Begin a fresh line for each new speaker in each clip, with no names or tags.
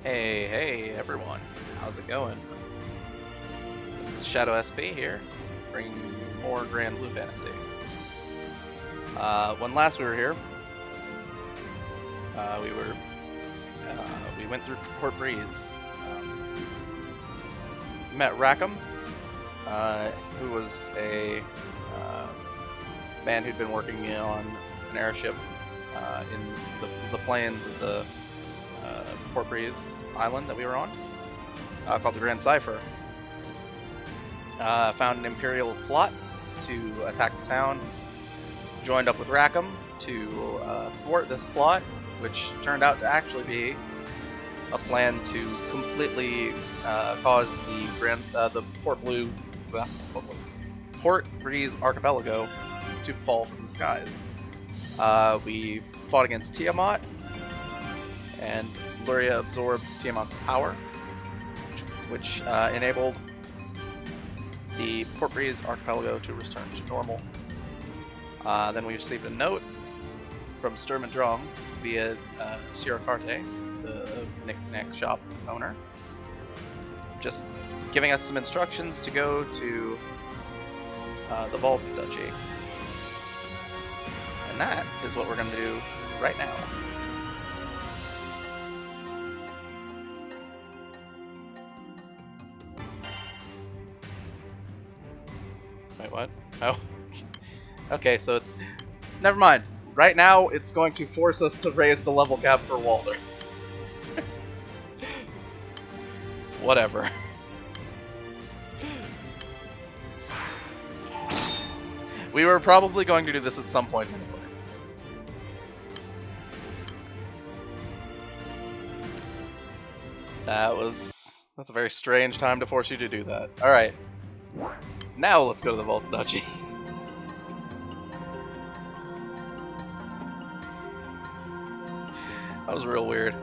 Hey everyone, how's it going? This is Shadow SP here, bringing you more Granblue Fantasy. When last we were here, we went through Port Breeze. Met Rackham, who was a man who'd been working on an airship in the plains of the Port Breeze island that we were on, called the Grand Cipher. Found an Imperial plot to attack the town, joined up with Rackham to thwart this plot, which turned out to actually be a plan to completely cause the Port Breeze archipelago to fall from the skies. We fought against Tiamat, and Luria absorbed Tiamat's power, which enabled the Port Breeze archipelago to return to normal. Then we received a note from Sturm and Drang via Shirakarte, the knick-knack shop owner, just giving us some instructions to go to the Valtz Duchy. And that is what we're going to do right now. Wait, what? Oh. Okay, so it's... Never mind. Right now, it's going to force us to raise the level cap for Walder. Whatever. We were probably going to do this at some point anyway. That's a very strange time to force you to do that. Alright. Now let's go to the Valtz Duchy. That was real weird.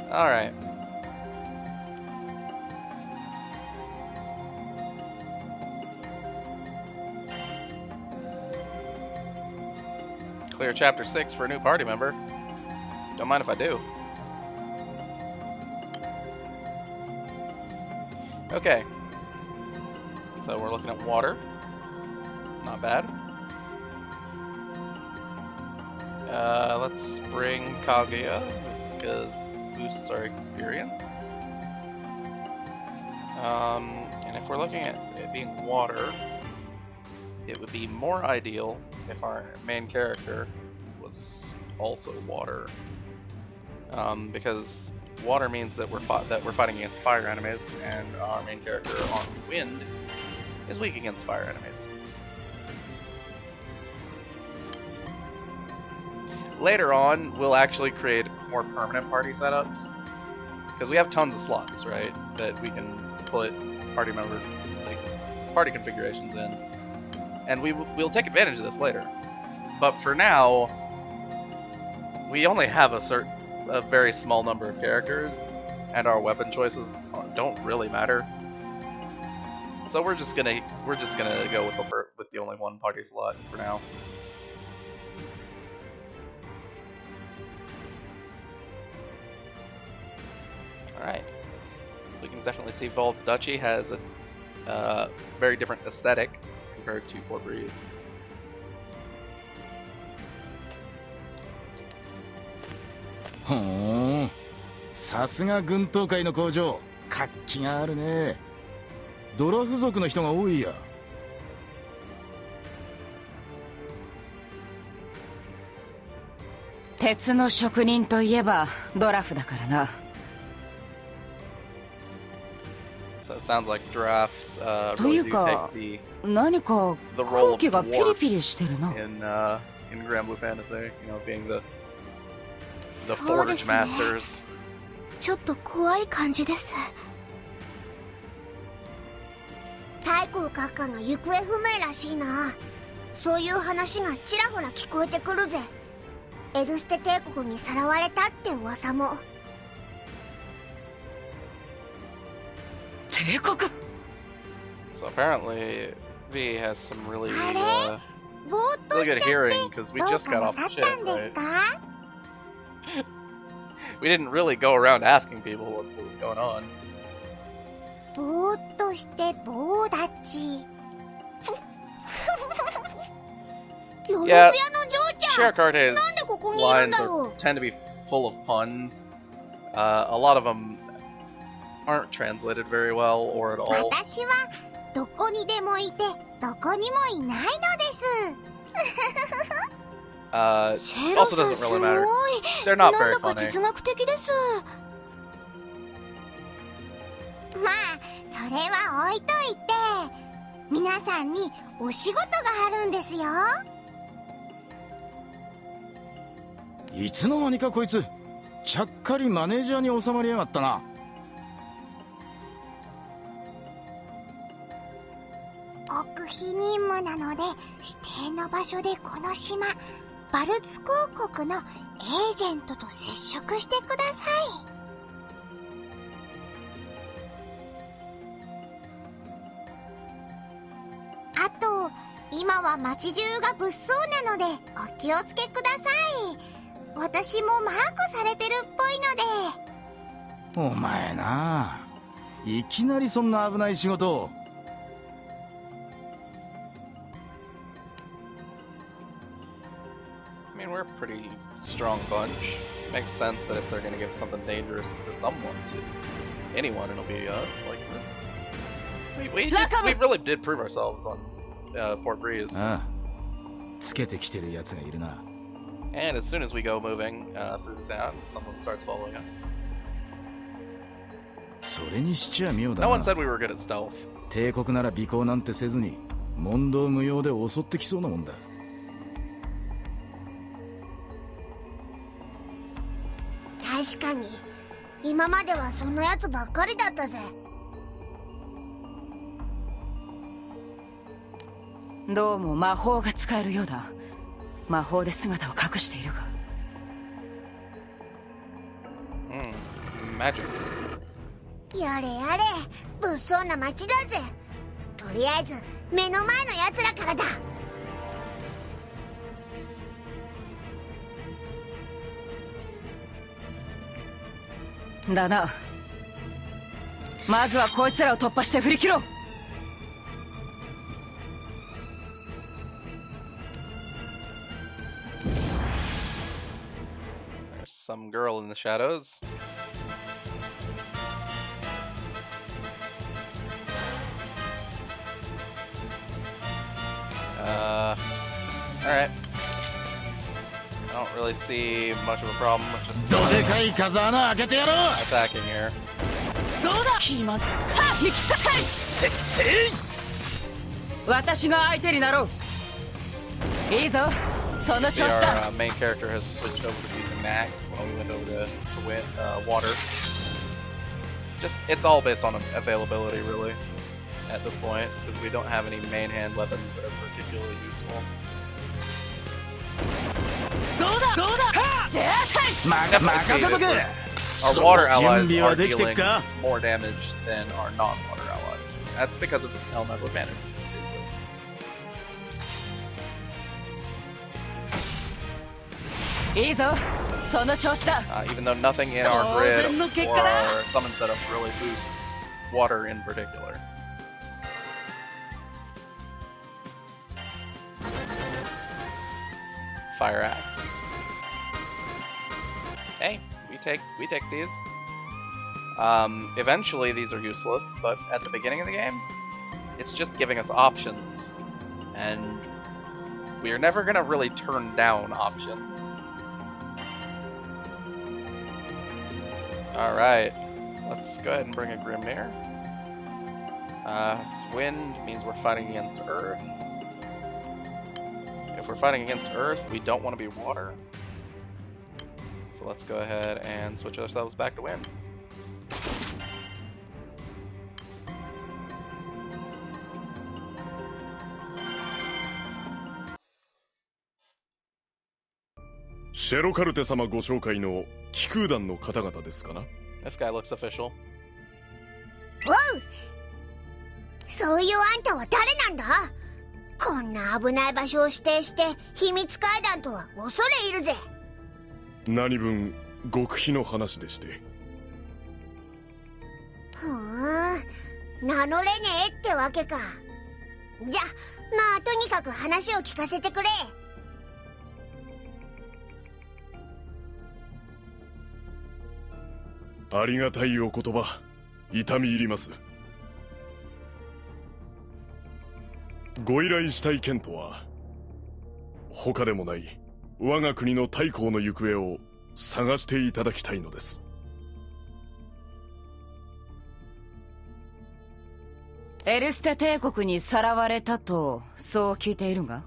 Alright. Clear Chapter 6 for a new party member. Don't mind if I do. Okay. So we're looking at water. Not bad. Let's bring Kaguya, just because boosts our experience. And if we're looking at it being water, it would be more ideal if our main character was also water, because water means that we're fighting against fire enemies, and our main character on wind is weak against fire enemies. Later on, we'll actually create more permanent party setups, because we have tons of slots, right, that we can put party members, like party configurations in, and we'll take advantage of this later. But for now, we only have a very small number of characters, and our weapon choices don't really matter. So we're just gonna go with the only one party slot for now. Alright, we can definitely see Valtz Duchy has a very different aesthetic compared to Port Breeze.
Hmm. さすが軍闘会の工場、活気があるね。ドラフ族の人が多いや。
鉄の職人といえばドラフだからな。
So it sounds like drafts
と
really
いう
do
か、
take
何か
the role
空
of
気がピリピリ
dwarfs
してるな。
in Granblue Fantasy, you know, being the
そう
Forge
ですね。
Masters.
ちょっと怖い感じです。太閤閣下が行方不明らしいな。そういう話がちらほら聞こえてくるぜ。エルステ帝国にさらわれたって噂も。
帝国
So apparently V has some really
あれぼーっと
really
し
good
ちゃっ
hearing
て
because we
どう
just
か
got
な
off
さ
the
った
ship,
んです
right?
か？
We didn't really go around asking people what was going on.
ぼーっとして棒立ち。よろずやの嬢ちゃん。
Shirakarte's
なんでここにいるん
lines
だろ
are,
う。
tend to be full of puns. A lot of them aren't translated very well or at all.
私はどこにでもいてどこにもいないのです。
Also doesn't really matter. They're not very
なんだか
funny.
哲学的です。まあそれは置いといて、皆さんにお仕事があるんですよ。
いつの間にかこいつちゃっかりマネージャーに収まりやがったな。
極秘任務なので指定の場所でこの島バルツ公国のエージェントと接触してください。あと今は街中が物騒なのでお気をつけください。私もマークされてるっぽいので。
お前な、いきなりそんな危ない仕事を。
I mean, we're a pretty strong bunch. Makes sense that if they're gonna give something dangerous to someone, to anyone, it'll be us. Like, we really did prove ourselves on Port Breeze.
ああ、つけてきてるやつがいるな。
And as soon as we go moving through the town, someone starts following us.
それにしちゃ妙だ
No
な。
one said we were good at stealth.
帝国なら尾行なんてせずに問答無用で襲ってきそうなもんだ。
確かに今まではそんなやつばっかりだったぜ。
どうも魔法が使えるようだ。魔法で姿を隠しているが。
Magic.
やれやれ、物騒な街だぜ。とりあえず目の前のやつらからだ。
だな。まずはこいつらを突破して振り切ろう。
There's some girl in the shadows. Alright. I don't really see much of a problem with just
どでかい風穴開けてやろう。
attacking here.
どうだ決まった。行きたい。
せっせい。
私が相手になろう。いいぞ。その
See,
調子
our
だ。
main character has switched over to using Max when we went over to water. Just, it's all based on availability, really, at this point, because we don't have any main hand weapons that are particularly useful.
どうだどうだ。出会い。
任せとけ。
Our water allies
準備
are
はできて
dealing
っか。
more damage than our non-water allies. That's because of elemental advantage, obviously. Even though nothing in our grid or our summon setup really boosts water in particular. Fire axe. Hey, we take these. Eventually these are useless, but at the beginning of the game, it's just giving us options, and we are never gonna really turn down options. Alright, let's go ahead and bring a Grimnir. It's wind, means we're fighting against Earth. If we're fighting against Earth, we don't want to be water. So let's go ahead and switch ourselves back to wind.
シェロカルテ様ご紹介の気空団の方々ですかな。
This guy looks official.
おう、そういうあんたは誰なんだ。こんな危ない場所を指定して秘密会談とは恐れ入るぜ。
何分極秘の話でして。
ふーん、名乗れねえってわけか。じゃまあとにかく話を聞かせてくれ。
ありがたいお言葉、痛み入ります。ご依頼したい件とは、他でもない我が国の太閤の行方を探していただきたいのです。
エルステ帝国にさらわれたとそう聞いているが。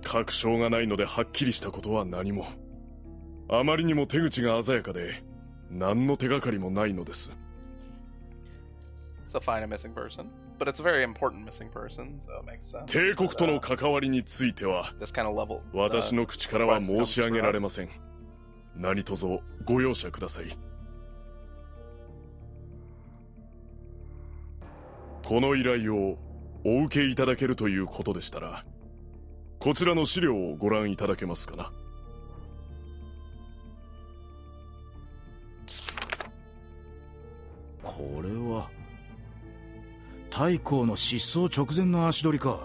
確証がないのではっきりしたことは何も。あまりにも手口が鮮やかで何の手がかりもないのです。
So find a missing person, but it's a very important missing person, so it makes sense.
帝国との関わりについては
This kind of level,
私の口からは申し上げられません。何卒ご容赦ください。この依頼をお受けいただけるということでしたら、こちらの資料をご覧いただけますかな。
これは太閤の失踪直前の足取りか。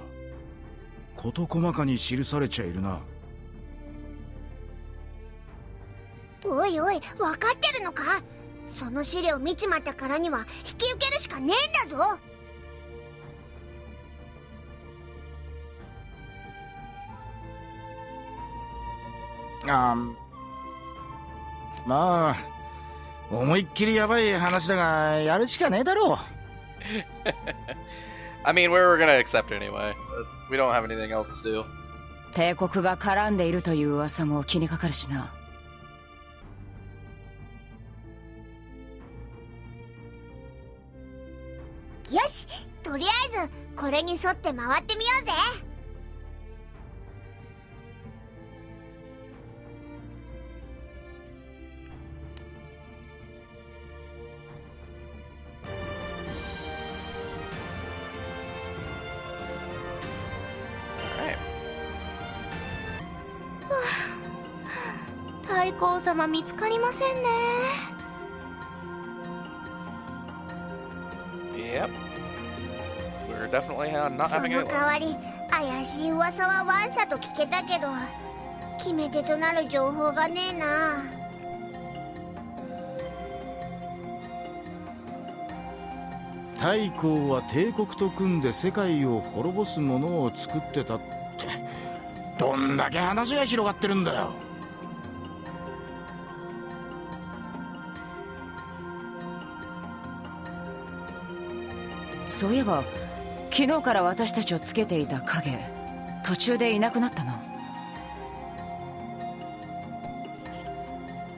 事細かに記されちゃいるな。
おいおい、分かってるのか。その資料見ちまったからには引き受けるしかねえんだぞ。
まあ思いっきりヤバい話だがやるしかねえだろう。
I mean, we were gonna accept anyway. We don't have anything else to do.
帝国が絡んでいるという噂も気にかかるしな。
よし、とりあえずこれに沿って回ってみようぜ。
太閤様見つかりませんね。
Yep. We're definitely not
そ
having
の
a
代わり怪しい噂はわんさと聞けたけど、決め手となる情報がねえな。
太閤は帝国と組んで世界を滅ぼすものを作ってたって、どんだけ話が広がってるんだよ。
そういえば昨日から私たちをつけていた影、途中でいなくなったな。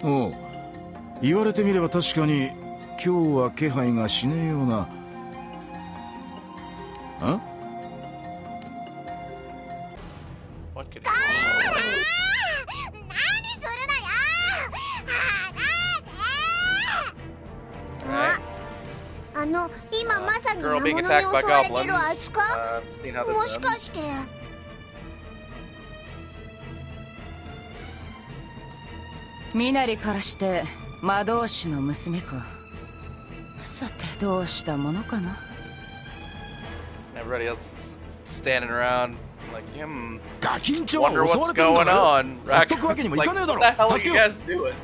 おう、言われてみれば確かに今日は気配がしねえような。あ？
What could
何するのよ。
Right.
今まさに魔
Girl
物
being
に
attacked
襲
by
われて
goblins.
るあいつか。
I've seen how
も
this
しか
ends.
して
身なりからして魔導士の娘か。さてどうしたものかな。
Everybody else standing around like,
「ガキンチョは
wonder
襲わ
what's
れてるんだ
going
ぜ。
on.
ほっとくわけにもい
Like,
かねえだ
what the hell
ろ。
are
助
you
けよ。
guys doing?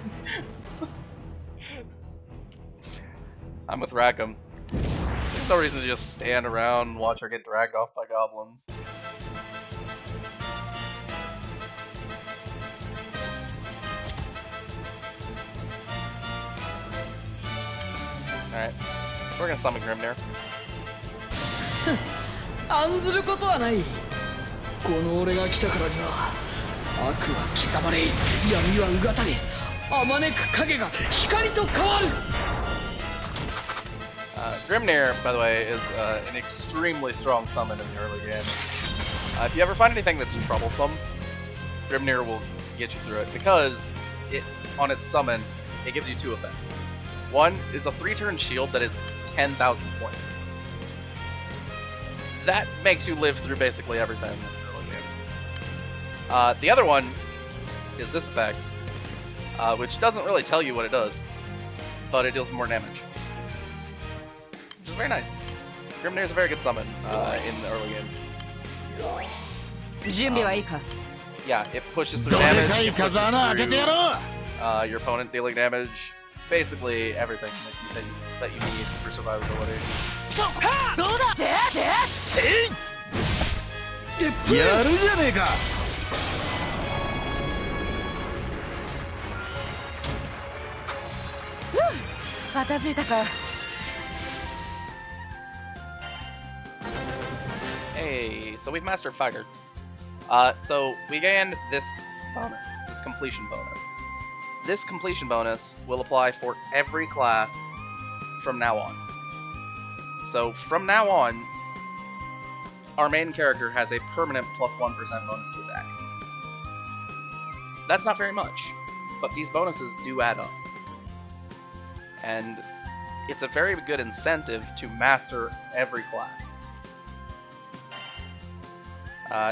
I'm with Rackham. There's no reason to just stand around and watch her get dragged off by goblins. Alright, we're gonna summon Grimnir.
案ずることはない。この俺が来たからには悪は刻まれ、闇はうがたれ、あまねく影が光と変わる。
Grimnir, by the way, is an extremely strong summon in the early game. If you ever find anything that's troublesome, Grimnir will get you through it because on its summon, it gives you two effects. One is a 3-turn shield that is 10,000 points. That makes you live through basically everything in the early game. The other one is this effect, which doesn't really tell you what it does, but it deals more damage, which is very nice. Grimnir is a very good summon in the early game.
準備はいいか
Yeah, it pushes through
どで
damage,
かい
it
風
pushes
穴開けてや
through
ろう
your opponent dealing damage, basically everything that you need for survivability.
どうだで
やるじゃねえか
片付いたか
Hey, so we've mastered Fighter. So we gained this bonus, this completion bonus. This completion bonus will apply for every class from now on. So from now on, our main character has a permanent plus 1% bonus to attack. That's not very much, but these bonuses do add up. And it's a very good incentive to master every class.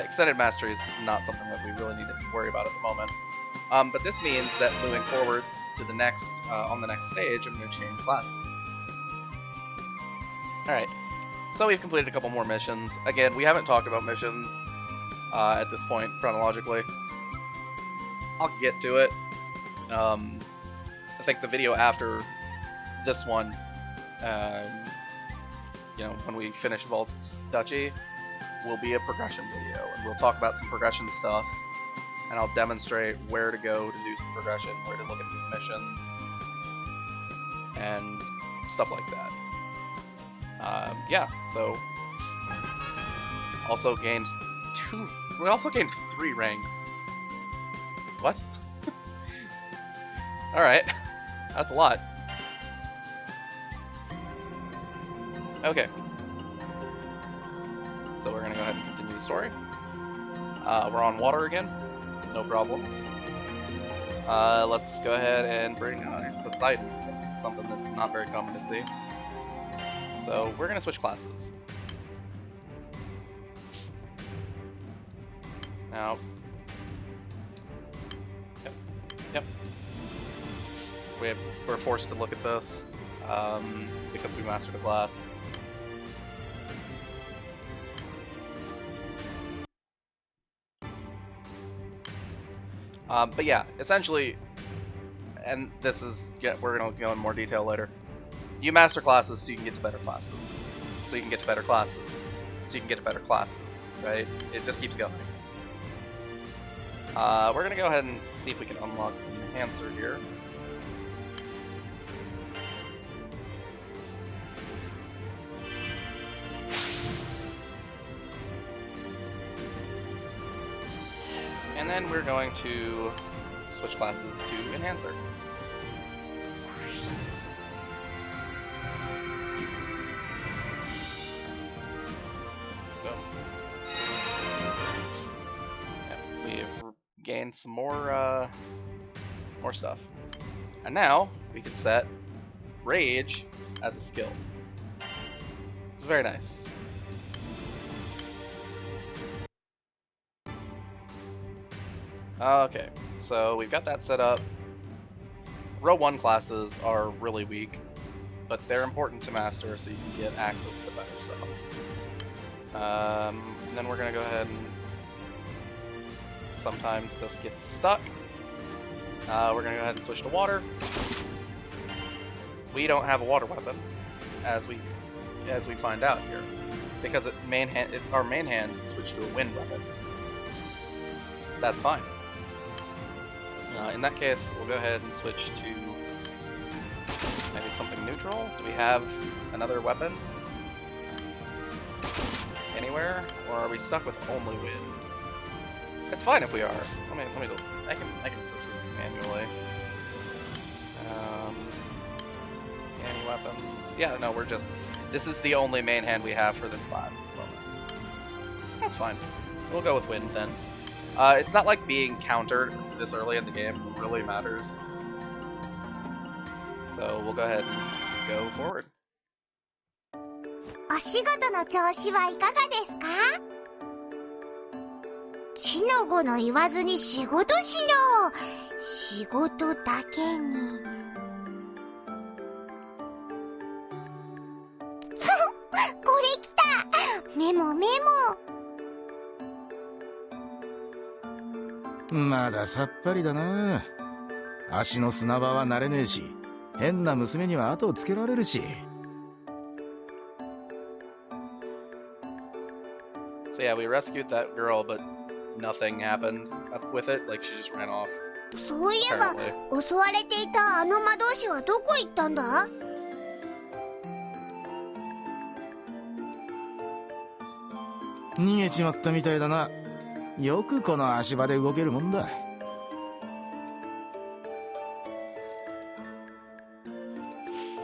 Extended mastery is not something that we really need to worry about at the moment. But this means that moving forward to the next, on the next stage, I'm going to change classes. Alright, so we've completed a couple more missions. Again, we haven't talked about missions at this point, chronologically. I'll get to it. I think the video after this one, you know, when we finish Valtz Duchy, will be a progression video, and we'll talk about some progression stuff, and I'll demonstrate where to go to do some progression, where to look at these missions, and stuff like that. Yeah, so also gained we also gained 3 ranks. What? Alright, that's a lot. Okay. So we're gonna go ahead and continue the story. We're on water again. No problems. Let's go ahead and bring Poseidon. That's something that's not very common to see. So we're gonna switch classes. Now. Yep. We're forced to look at this because we mastered a class. But yeah, essentially, and this is, yeah, we're going to go in more detail later. You master classes so you can get to better classes. So you can get to better classes. So you can get to better classes, right? It just keeps going. We're going to go ahead and see if we can unlock the enhancer here. And then we're going to switch classes to Enhancer. Boom. Yep, we've gained some more stuff. And now we can set Rage as a skill. It's very nice. Okay, so we've got that set up. Row 1 classes are really weak, but they're important to master so you can get access to better stuff. And then we're going to go ahead and... Sometimes this gets stuck. We're going to go ahead and switch to water. We don't have a water weapon, as we find out here, because our main hand switched to a wind weapon. That's fine. In that case, we'll go ahead and switch to maybe something neutral. Do we have another weapon anywhere, or are we stuck with only wind? It's fine if we are. Let me go. I can switch this manually. Any weapons? Yeah, no, we're just. This is the only main hand we have for this class at the moment. That's fine. We'll go with wind then. It's not like being countered this early in the game really matters. So we'll go ahead and go forward.
お仕事の調子はいかがですか？死の子の言わずに仕事しろ。仕事だけに。これ来た。メモメモ。
まださっぱりだな。足の砂場は慣れねえし、変な娘には後をつけられるし。
So yeah, we rescued that girl, but nothing happened with it. Like, she just ran off.
そういえば
Apparently.
襲われていたあの魔導士はどこ行ったんだ？
逃げちまったみたいだな。よくこの足場で動けるもんだ。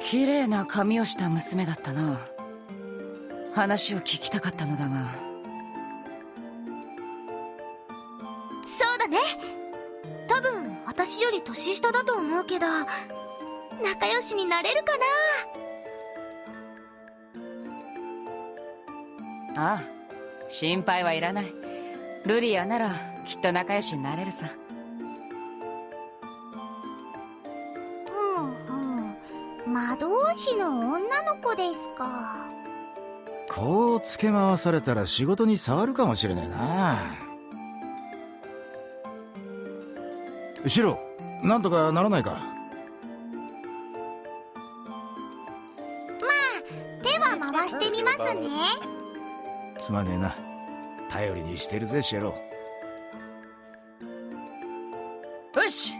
綺麗な髪をした娘だったな。話を聞きたかったのだが。
そうだね。多分私より年下だと思うけど、仲良しになれるかな。
ああ、心配はいらない。ルリアならきっと仲良しになれるさ。
ふむふむ。魔導士の女の子ですか。
こう付け回されたら仕事に触るかもしれねえな。シロ、なんとかならないか。
手は回してみますね。
すまねえな。頼りにしてるぜ、シェロ。
よし、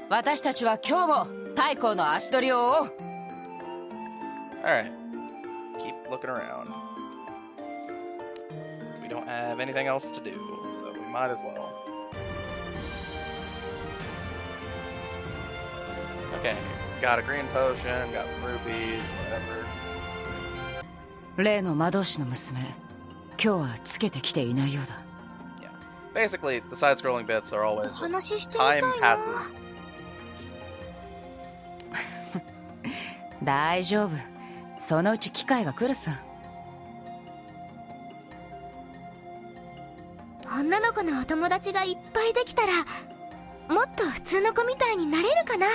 私たちは今日も太閤の足取りを追おう。
Alright. Keep looking around. We don't have anything else to do, so we might as well. Okay, got a green potion, got some rupees, whatever.
例の魔導士の娘、今日はつけてきていないようだ。
Yeah. Basically, the side-scrolling bits are always
お話し
just
してみたい
time
な。
passes.
大丈夫。そのうち機会が来るさ。
女の子のお友達がいっぱいできたら、もっと普通の子みたいになれるかな。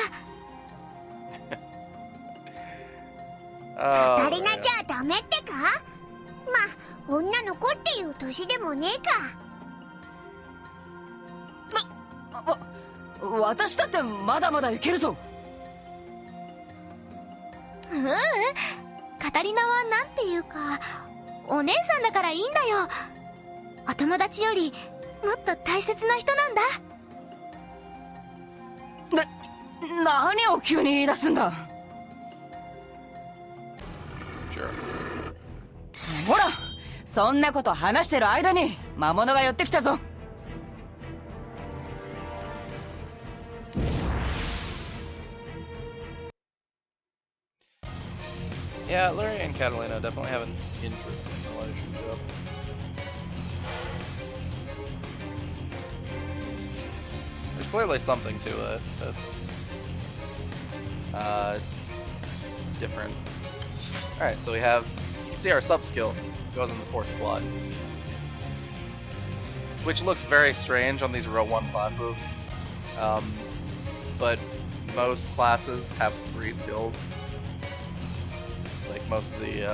Oh,
カタリナ
man.
じゃダメってか？ま、女の子っていう年でもねえか。
私だってまだまだいけるぞ。
カタリナはなんていうか、お姉さんだからいいんだよ。お友達よりもっと大切な人なんだ。
何を急に言い出すんだ。
Sure.
ほら、そんなこと話してる間に魔物が寄ってきたぞ。
Yeah, Luria and Catalina definitely have an interesting relationship. There's clearly something to it that's different. Alright, so we have, you can see our sub-skill goes in the 4th slot, which looks very strange on these row 1 classes, but most classes have 3 skills. Like most of the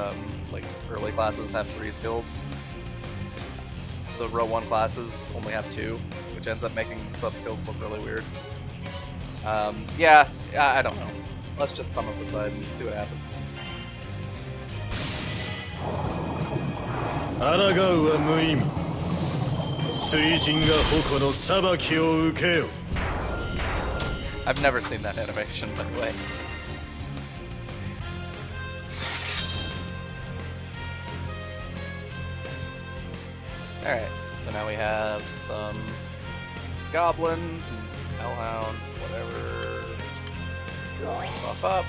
like early classes have 3 skills. The row 1 classes only have 2, which ends up making the sub-skills look really weird. Yeah, I don't know. Let's just sum up the side and see what happens.
抗うは無意味。水神が矛の裁きを受けよ。
I've never seen that animation, by the way. Alright, so now we have some goblins and hellhound, whatever. Just buff up.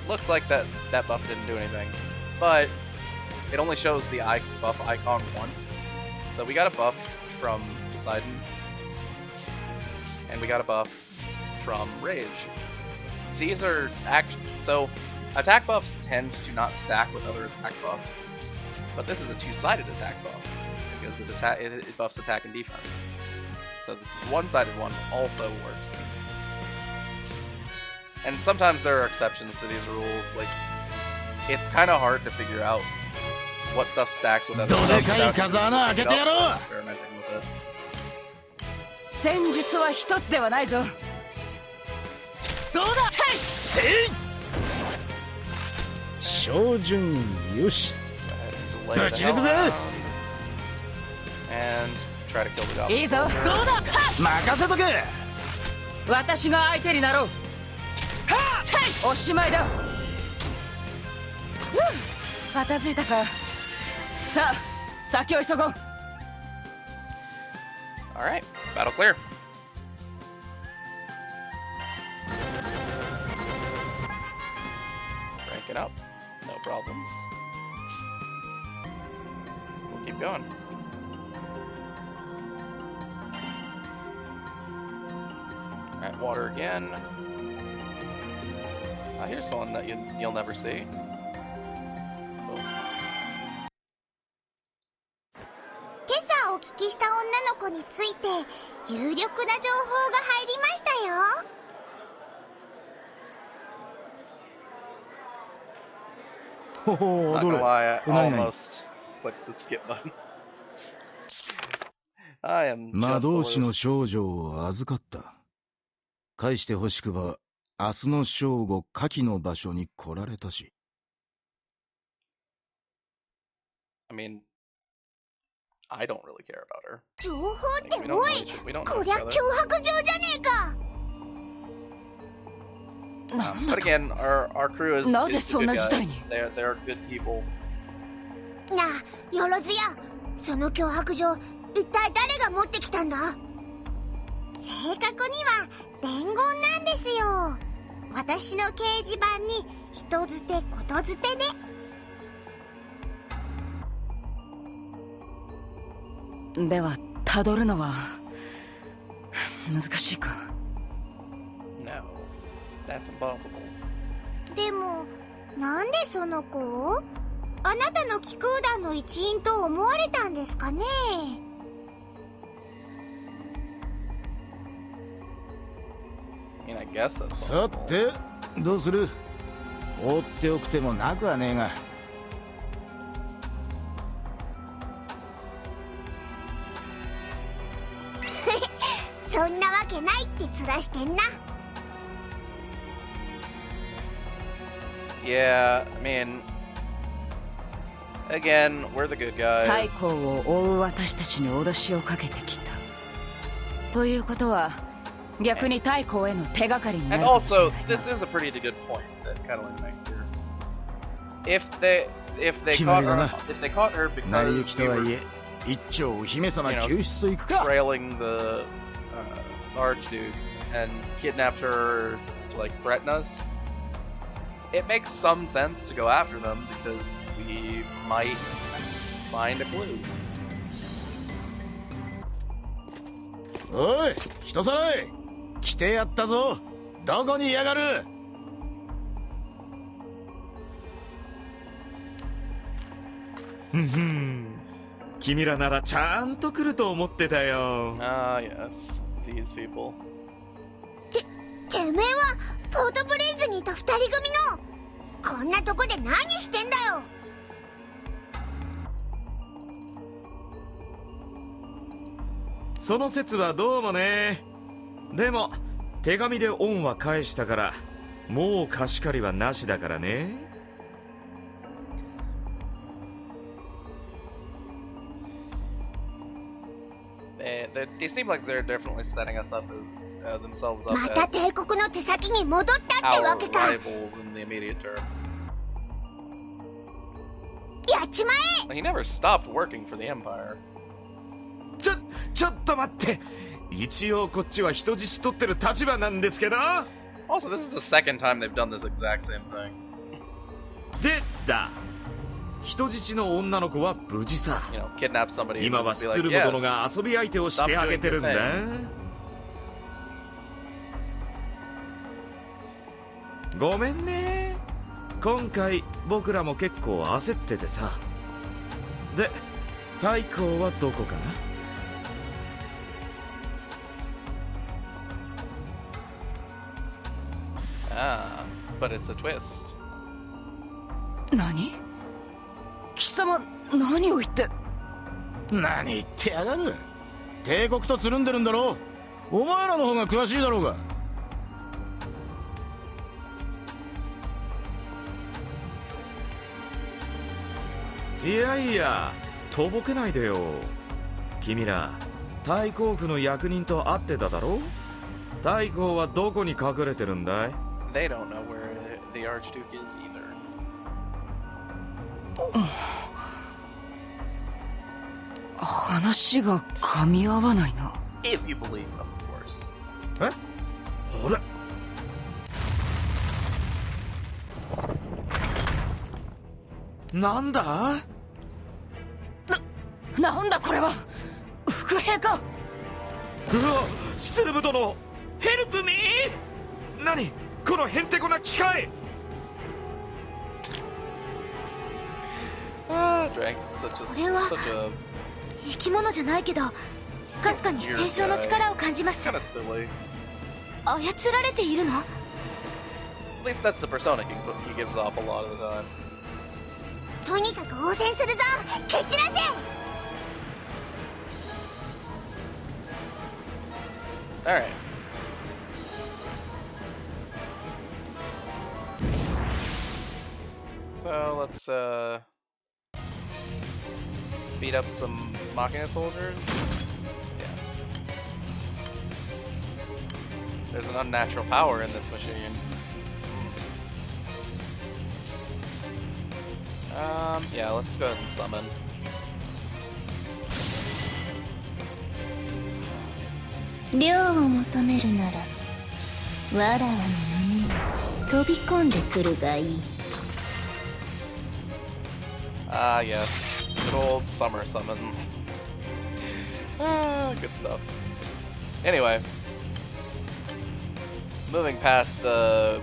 Looks like that buff didn't do anything, but it only shows the buff icon once. So we got a buff from Poseidon, and we got a buff from Rage. These are so attack buffs tend to not stack with other attack buffs, but this is a 2-sided attack buff. because it buffs attack and defense. So this one-sided one also works. And sometimes there are exceptions to these rules. Like, it's kind of hard to figure out what stuff stacks with other stuff without experimenting with it.
戦術は一つではないぞ。どうだ。
せい。照準よし。ぶち抜くぜ。
And try to kill the goblin.
いいぞ。どうだ。
任せとけ。
私が相手になろう。おしまいだ。片付いたか。さあ、先を急ごう。
Alright, battle clear. Rank it up. No problems. We'll keep going. Alright, water again. Here's someone that you'll never see. Oh.
今朝お聞きした女の子について有力な情報が入りましたよ。
Not gonna lie, I almost clicked the skip button. I am just
魔
the
導士の
worst.
少女を預かった。返してほしくば、明日の正午、下記の場所に来られたし。
I mean, I don't really care about her.
情報って
Like, we don't
お
know
い
each, we don't know
こ
each
りゃ
other.
脅迫状じゃねえか。
But again, our crew is,
なぜ
is
そ
the
ん
good
な事態
guys.
に。
They're good people.
なあ、よろずや、その脅迫状一体誰が持ってきたんだ。正確には伝言なんですよ。私の掲示板に人づてことづてで。
では、たどるのは難しいか。
No, that's impossible.
でもなんでその子をあなたの気空団の一員と思われたんですかね。
I mean, I guess that's
さ
possible.
て、どうする？放っておくてもなくはねえが。
そんなわけないって面してんな。
Yeah, I mean, again, we're the good
太
guys.
閤を追う私たちに脅しをかけてきた。ということは、逆に太閤への手がかりにな
And
るかもしれ
also,
ないな。
this is a pretty good point that Catalina makes here. If they
決
caught
まりだ
her,
な。
if they caught her
成り
because
行きと
we
はい
were
え、一丁お姫様
You know,
救出と行くか。
trailing the Archduke and kidnapped her to like threaten us, it makes some sense to go after them because we might find a clue.
おい、人揃い来てやったぞ。どこにいやがる。
君らならちゃんと来ると思ってたよ。
Ah, yes, these people.
てめえはポートプリンスにいた二人組のこんなとこで何してんだよ。
その説はどうもね。でも手紙で恩は返したからもう貸し借りはなしだからね。
They seem like they're definitely setting us up as themselves up
また
as
帝国の手先に戻ったって
our
わけか。
rivals in the immediate term.
やっちまえ。
He never stopped working for the Empire.
ちょっと待って。一応こっちは人質取ってる立場なんですけど。
Also, this is the second time they've done this exact same thing.
でだ。人質の女の子は無事さ。
You know, kidnap somebody. and
今は
be
ス
like,
ツルム
yes,
殿が遊び相手をしてあげてるんだ。 ごめんね。今回僕らも結構焦っててさ。で、太閤はどこかな？Ah,
but it's a twist.
何？貴様何を言って。
何言ってやがる。帝国とつるんでるんだろう。お前らの方が詳しいだろうが。
いやいや、とぼけないでよ。君ら太閤府の役人と会ってただろ？太閤はどこに隠れてるんだい？
They don't know where the Archduke is either.
話が噛み合わないな。
If you believe them, of course.
え？ほら。なんだ？
なんだこれは。伏兵か。
うわ、スツルム殿、ヘルプミー。何このへんてこな機械。
Drank such a
これは
such a
生き物じゃないけどかすかに清少の力を感じます。
kind of silly.
操られているの？
At least that's the persona he gives off a lot of the time.
とにかく応戦するぞ。蹴散らせ。
All right. So let's beat up some Machina soldiers. Yeah. There's an unnatural power in this machine. Yeah, let's go ahead and summon.
涼を求めるならわらわの胸に飛び込んでくるがいい。
Ah, yes. Good old summer summons. Ah, good stuff. Anyway. Moving past the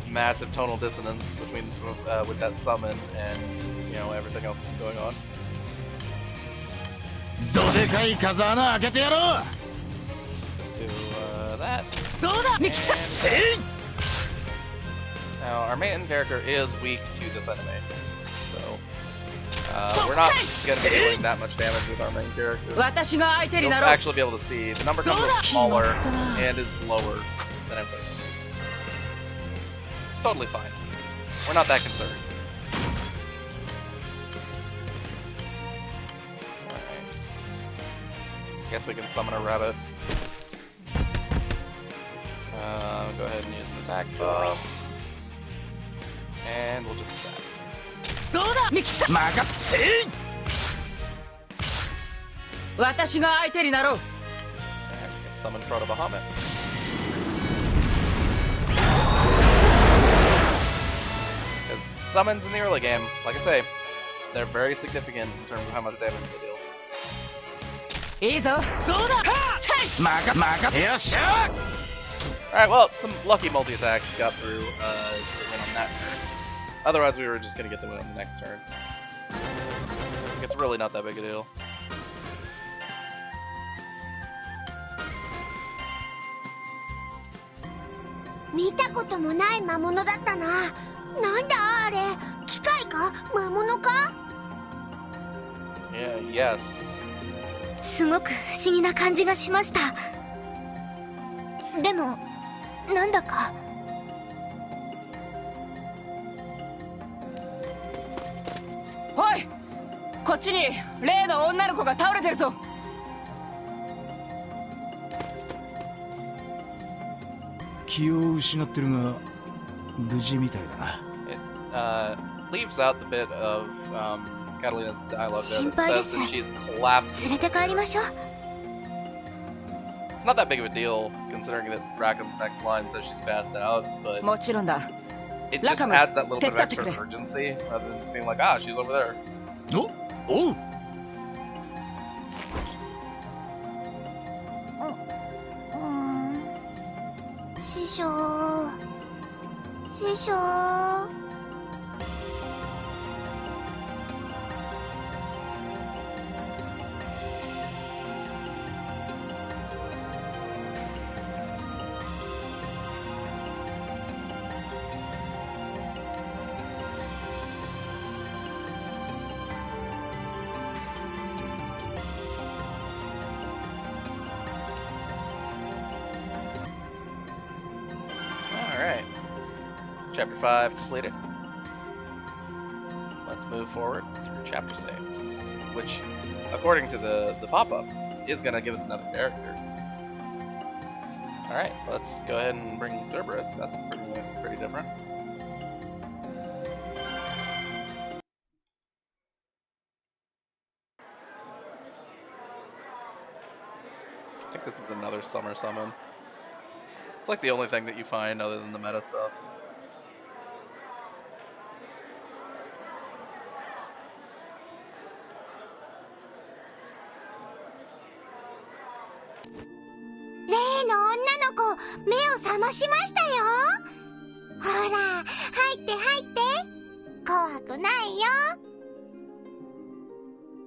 massive tonal dissonance between with that summon and, you know, everything else that's going on.
どでかい風穴開けてやろう。
Just do that.
どうだミキサ
Now, our main character is weak to this enemy. So, we're not going to be doing that much damage with our main character.
私が相手に
You'll
なろう。
actually be able to see the number comes up smaller and is lower than everybody else's. It's totally fine. We're not that concerned. Alright. Guess we can summon a rabbit. Go ahead and use an attack buff. And we'll just attack.
どうだミキサ任せ。私が相手になろう。
And summon Proto Bahamut. Because summons in the early game, like I say, they're very significant in terms of how much damage they deal.
いいぞ。どうだ。
よっしゃ。
Alright, well, some lucky multi-attacks got through the win on that turn. Otherwise, we were just going to get the win on the next turn. It's really not that big a deal.
見たこともない魔物だったな。なんだあれ。機械か？魔物か？
Yeah, yes.
すごく不思議な感じがしました。でもなんだか。
おい、こっちに例の女の子が倒れてるぞ。
気を失ってるが無事みたいだな。
It leaves out the bit of Catalina's dialogue there that
心配で
says
す。
that she's collapsed.
連れて帰りましょう。
It's not that big of a deal considering that Rackham's next line says she's passed out, but
もちろんだ。
it just
Rackham,
adds that little bit of
take that
extra
to
urgency rather than just being like, ah, she's over there.
おう。
師匠。師匠。
Alright. Chapter 5 completed. Let's move forward through Chapter 6, which, according to the pop-up, is going to give us another character. Alright, let's go ahead and bring Cerberus. That's pretty different. I think this is another summer summon. It's like the only thing that you find other than the meta stuff.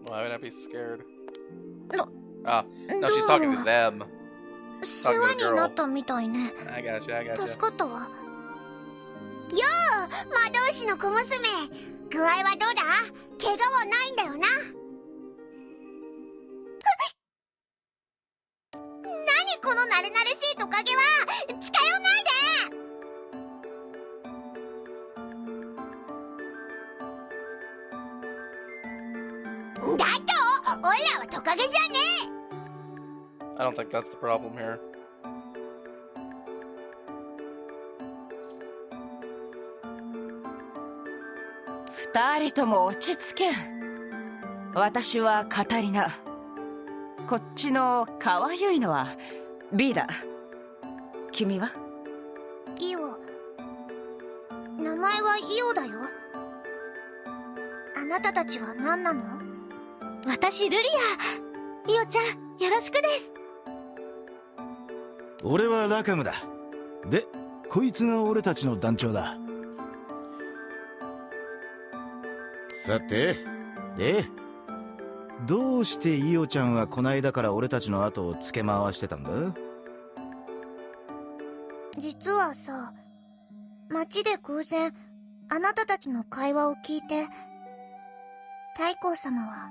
Why would I be scared? No, she's talking to them.
世話になったみたいね。
I gotcha.
助かったわ。よう、魔導士の小娘。具合はどうだ？怪我はないんだよな。何この慣れ慣れしいトカゲは！近寄んないで！だと、オイラはトカゲじゃねえ。
I don't think that's the problem here.2
人とも落ち着け。私はカタリナ。こっちのかわゆいのは B だ。君は？
イオ。名前はイオだよ。あなたたちは何なの？
私ルリア。イオちゃん、よろしくです。
俺はラカムだ。で、こいつが俺たちの団長だ。さて、で、どうしてイオちゃんはこないだから俺たちの後をつけ回してたんだ？
実はさ、街で偶然あなたたちの会話を聞いて、太閤様は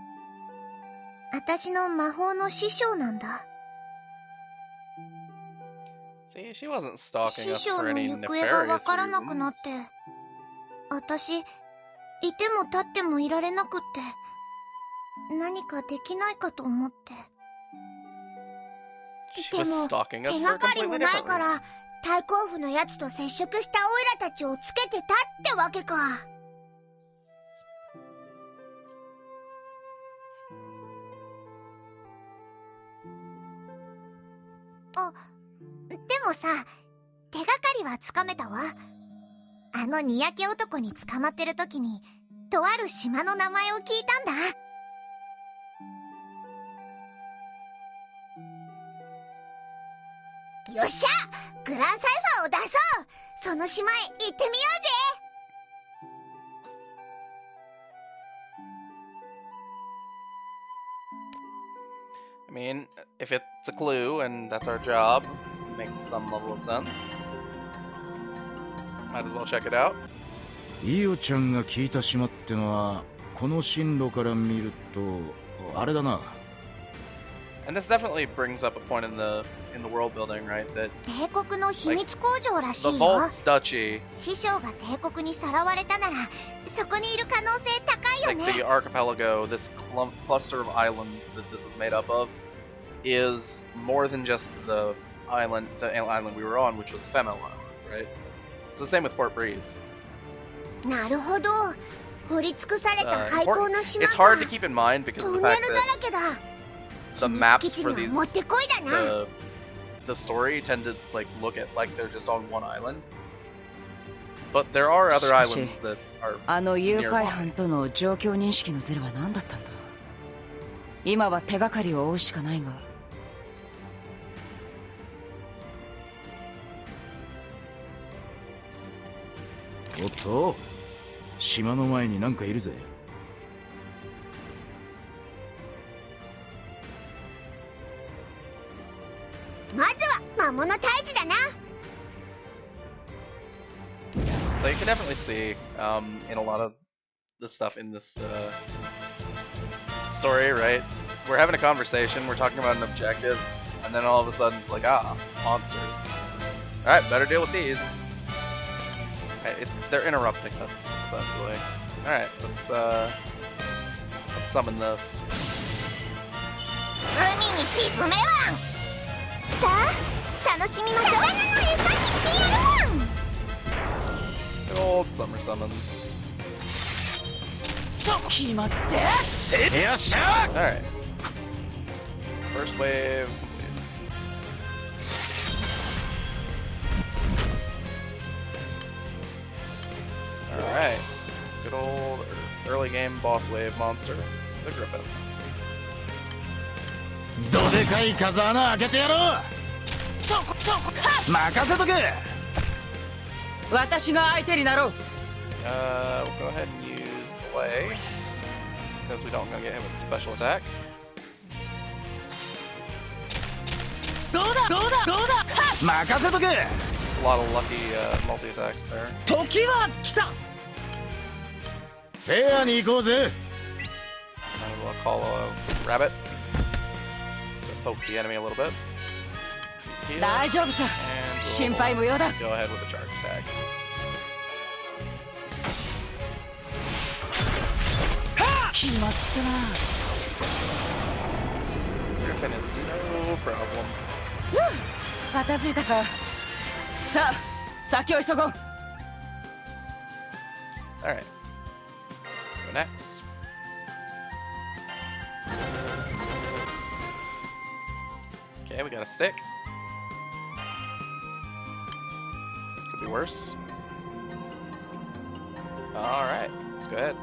私の魔法の師匠なんだ。
See, she wasn't stalking
師
us
匠
for
の
any
行方がわ
nefarious
からなくなっ
reasons.
て、私いても立ってもいられなくって、何かできないかと思って。
She
で
was
も
stalking
手
us
が
for
かり
completely
もない
different
から
reasons.
太閤府のやつと接触したオイラたちをつけてたってわけか。あ、でもさ、手がかりはつかめたわ。あのにやけ男に捕まってる時に、とある島の名前を聞いたんだ。よっしゃ、グランサイファーを出そう。その島へ行ってみようぜ。
I mean, if it's a clue and that's our job, it makes some level of sense. Might as well check it out.
イオちゃんが聞いた島ってのは、この進路から見ると、あれだな。
And this definitely brings up a point in the world building, right? That
帝国の秘密工場らし
the
いよ。
Valtz Duchy,
師匠が帝国にさらわれたなら、そこにいる可能性高いよ
like
ね。
the archipelago, this cluster of islands that this is made up of, is more than just the island we were on, which was Femel Island, right? It's the same with Port Breeze.
なるほど。掘り尽くされた廃校の島
It's
か。
hard to keep in mind because
ト
of
ン
the
ネ
fact
ルだら
that
けだ。
the
秘密
maps
基地
for
に
these
はもってこいだな。
the story tend to like look at like they're just on one island, but there are other islands that are
あの誘拐犯との状況認識のズレは何だったんだ。今は手がかりを追うしかないが。
おっと、島の前になんかいるぜ。
まずは魔物退治だな。
So you can definitely see in a lot of the stuff in this story, right? We're having a conversation, we're talking about an objective, and then all of a sudden it's like, ah, monsters. Alright, better deal with these. they're interrupting us essentially. All right, let's summon this.
海に沈めワン。さあ楽しみましょう。魚の餌にしてやるワン。
Good old summer summons.
決まって。
よっしゃ
All right. First wave. All right. Good old early game boss wave monster, the Griffin.
どでかい風穴開けてやろう。任せとけ。
私が相手になろう。
We'll go ahead and use delay because we don't gonna get hit with a special attack.
どうだどうだどうだ。
任せとけ。
A lot of lucky multi attacks there.
時は来た。
フェアに行こうぜ。
And we'll call a rabbit to poke the enemy a little bit. Heal,
大丈夫さ。
and
心配無用だ。
go ahead with a charge attack.
決まったな。
Griffin is no problem.
片付いたか。さあ、先を急ごう。
All right. Let's go next. Okay, we got a stick. Could be worse. All right, let's go ahead.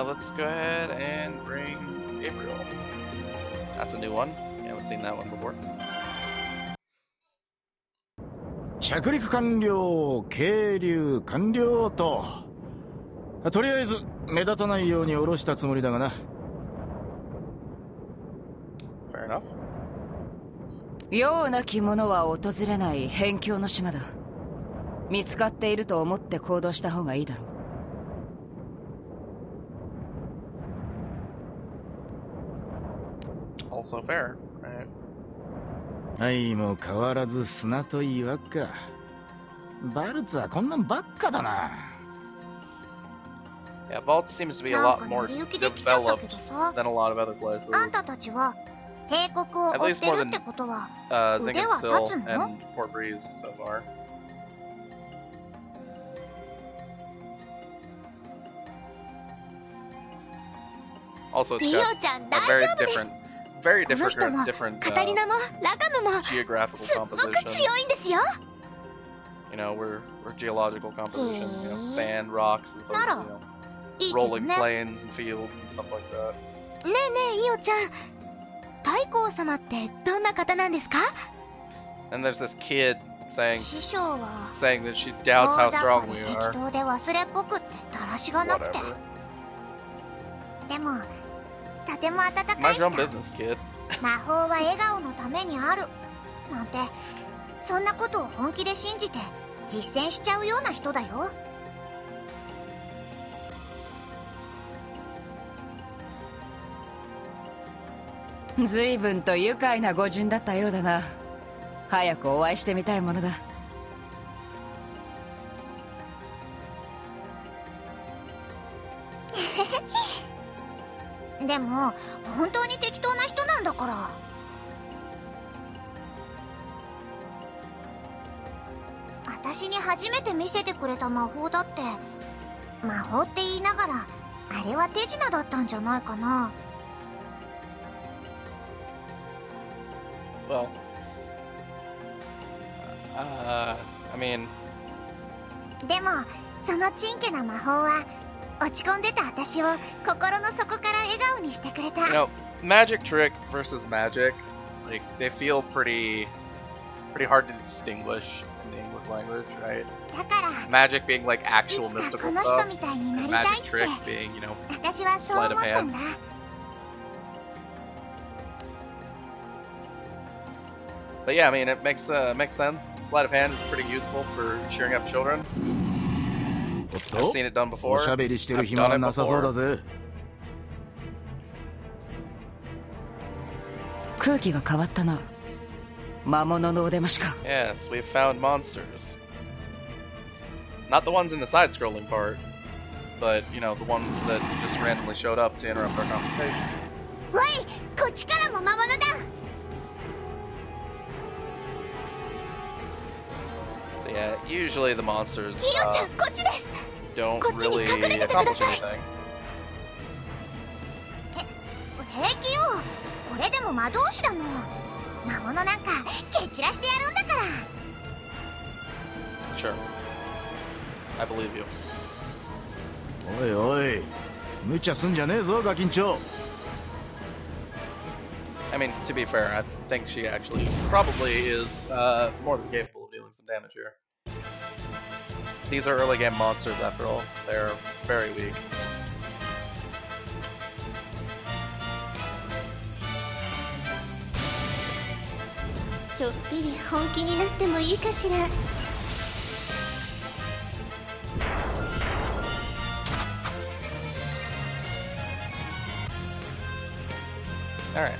Let's go ahead and bring Gabriel. That's a new one. We haven't seen that one before.
着陸完了、係留完了と。とりあえず目立たないように下ろしたつもりだがな。
Fair enough.
用なき者は訪れない辺境の島だ。見つかっていると思って行動した方がいいだろう。
Also fair, right?
相も変わらず砂と岩か。バルツはこんなんばっかだな。
Yeah, Valtz seems to be a lot more developed than a lot of other places.
あんたたちは帝国を
At
追っ
least
て
more
るって
than
ことは
Zing
腕
and
は
Still
立つの？
and Port Breeze so far. Also, it's
リオ
got
ちゃん
a
大
very
丈夫です
very
この人
different,
も
different
カタリナもラガムも
geographical
すっごく
composition.
強いんですよ
You know, we're geological composition. You know, sand, rocks, as opposed to
なら
you
いいけど
know, rolling
ね。
plains and fields and stuff like that.
ねえねえイオちゃん太閤様ってどんな方なんですか
And there's this kid saying
師匠は
that she doubts how
大雑
strong
把
we
で適
are.
当で忘れっぽくってだらしがなくて
Whatever.
でもとても温かい
Mind
人
your own business, kid.
魔法は笑顔のためにあるなんてそんなことを本気で信じて実践しちゃうような人だよ。
随分と愉快な御仁だったようだな。早くお会いしてみたいものだ。
でも本当に適当な人なんだから。私に初めて見せてくれた魔法だって魔法って言いながらあれは手品だったんじゃないかな。
Well, I mean,
でもそのちんけな魔法は落ち込んでた私を心の底から笑顔にしてくれた。
you know, magic trick versus magic, like they feel pretty hard to distinguish in the English language, right?
だから
Magic being like
い
actual
つか
mystical
この
stuff,
人みたいになりたい
magic
って
trick being, you know,
私はそう思ったんだ。
but yeah, I mean, it makes sense. Sleight of hand is pretty useful for cheering up children.
おっ
I've
と
seen it done
お
before.
しゃべりしてる
I've
暇
done
は
it
なさそうだ
before.
ぜ。
空気が変わったな。魔物のお出ましか。
Yes, we've found monsters. Not the ones in the side-scrolling part, but, you know, the ones that just randomly showed up to interrupt our conversation.
おい、こっちからも魔物だ。
So yeah, usually the monsters
ヒロちゃん、こっちです。
don't
こっちに
really
隠れててくだ
accomplish
さい。
anything.
平気よ。これでも魔導士だもん。魔物なんか蹴散らしてやるんだから。
Sure. I believe you.
おいおい、無茶すんじゃねえぞガキンチョ。
I mean, to be fair, I think she actually probably is more than capable of dealing some damage here. These are early game monsters after all. They're very weak.
ちょっぴり本気になってもいいかしら。
Alright.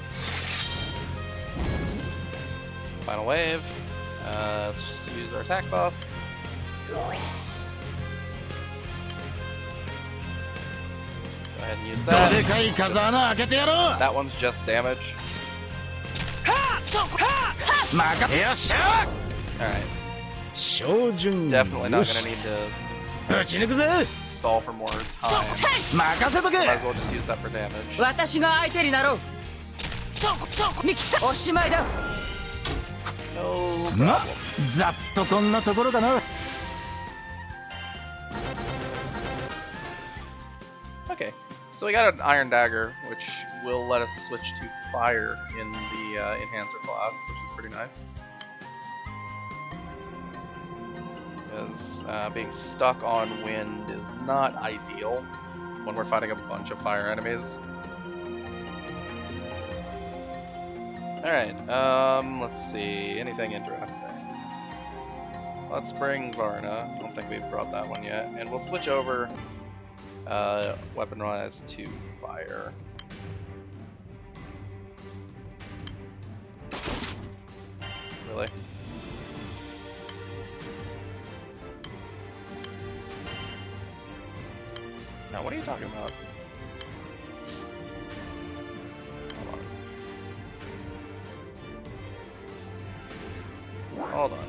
Final wave. Let's just use our attack buff. Go ahead and use that.
でかい風穴開けてやろう。
That one's just damage.
よっしゃ。
Alright.
照準
Definitely not
よし
gonna need to
ぶち抜くぜ。
stall for more time.
任せとけ。
Might as well just use that for damage.
私が相手になろう。ミキ、おしまいだ。
No
ま
problem.
ざっとこんなところかな。
Okay, so we got an Iron Dagger, which will let us switch to fire in the Enhancer class, which is pretty nice. Because being stuck on wind is not ideal when we're fighting a bunch of fire enemies. Alright, let's see, anything interesting? Let's bring Varna, I don't think we've brought that one yet, and we'll switch over weapon rise to fire. Really? Now, what are you talking about? Hold on.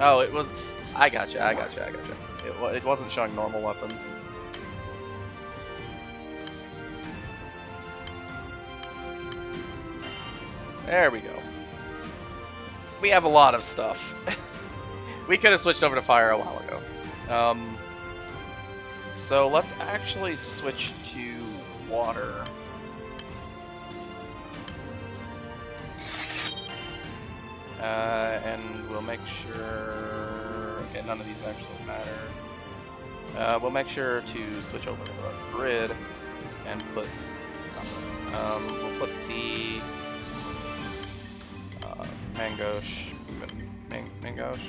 Oh, it was... I gotcha. It wasn't showing normal weapons. There we go. We have a lot of stuff. We could have switched over to fire a while ago. So let's actually switch to water. And we'll make sure... Okay, none of these actually matter. We'll make sure to switch over to the grid and put something. We'll put the Mangosh. Mangosh?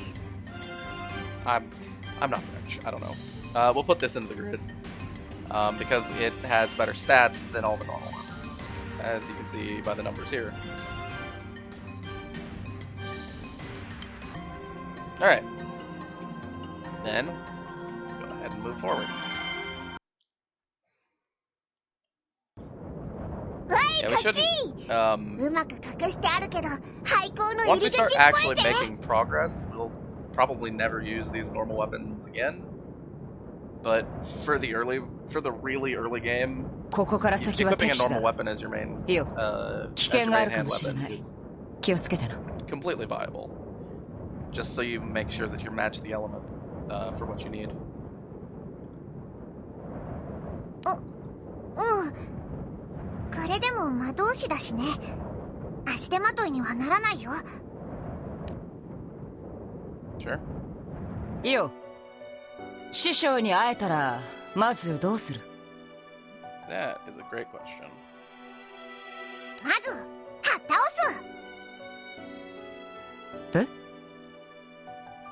I'm not French. I don't know. We'll put this into the grid because it has better stats than all the normal weapons, as you can see by the numbers here. Alright. Then, go ahead and move forward. Yeah, we should. Once we start actually making progress, we'll probably never use these normal weapons again. But for the really early game, equipping a normal weapon as your main, hand weapon is completely viable. Just so you make sure that you match the element for what you need. Sure.
いいよ。師匠に会えたらまずどうする?
That is a great question.
まず、はっ倒す。
え?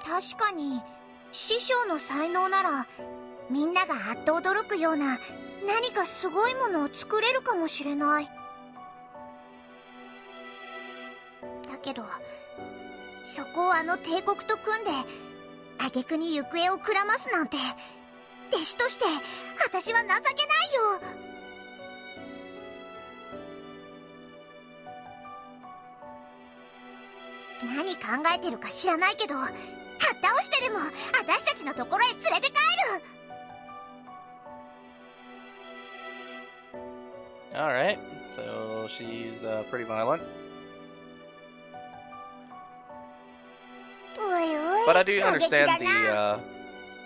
確かに師匠の才能ならみんながあっと驚くような何かすごいものを作れるかもしれない。だけどそこをあの帝国と組んで挙句に行方をくらますなんて、弟子として私は情けないよ。何考えてるか知らないけど、はった倒してでも私たちのところへ連れて帰る。
Alright, so she's pretty violent.
おいおい、
But I do
過激
understand
だな。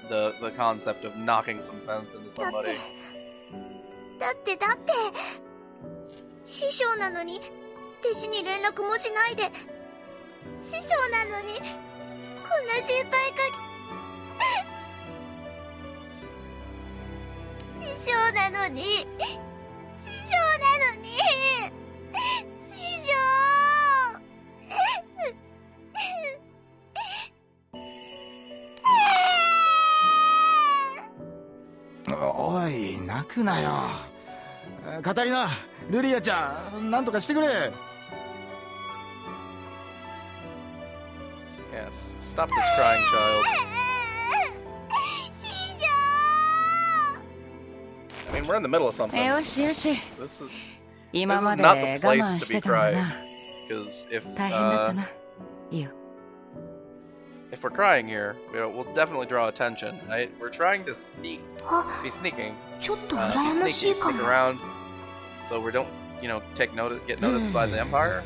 the concept of knocking some sense into somebody.
だって師匠なのに弟子に連絡もしないで、師匠なのにこんな心配かけ、師匠なのに師匠
おい、泣くなよ。カタリナ、ルリアちゃん、なんとかしてくれ。
Yes, stop this crying child.
師匠。
I mean, we're in the middle of something.
よしよし、
This is
今まで
not
我
the place
慢
to
し
be
てたんだ
crying.
な。
Because
大変だったな。いいよ。
if we're crying here, we'll definitely draw attention. Right? We're trying to be sneaking,
ちょっと
be
羨まし
sneaky,
いか
sneak
も。
around, so we don't, get noticed by the Empire.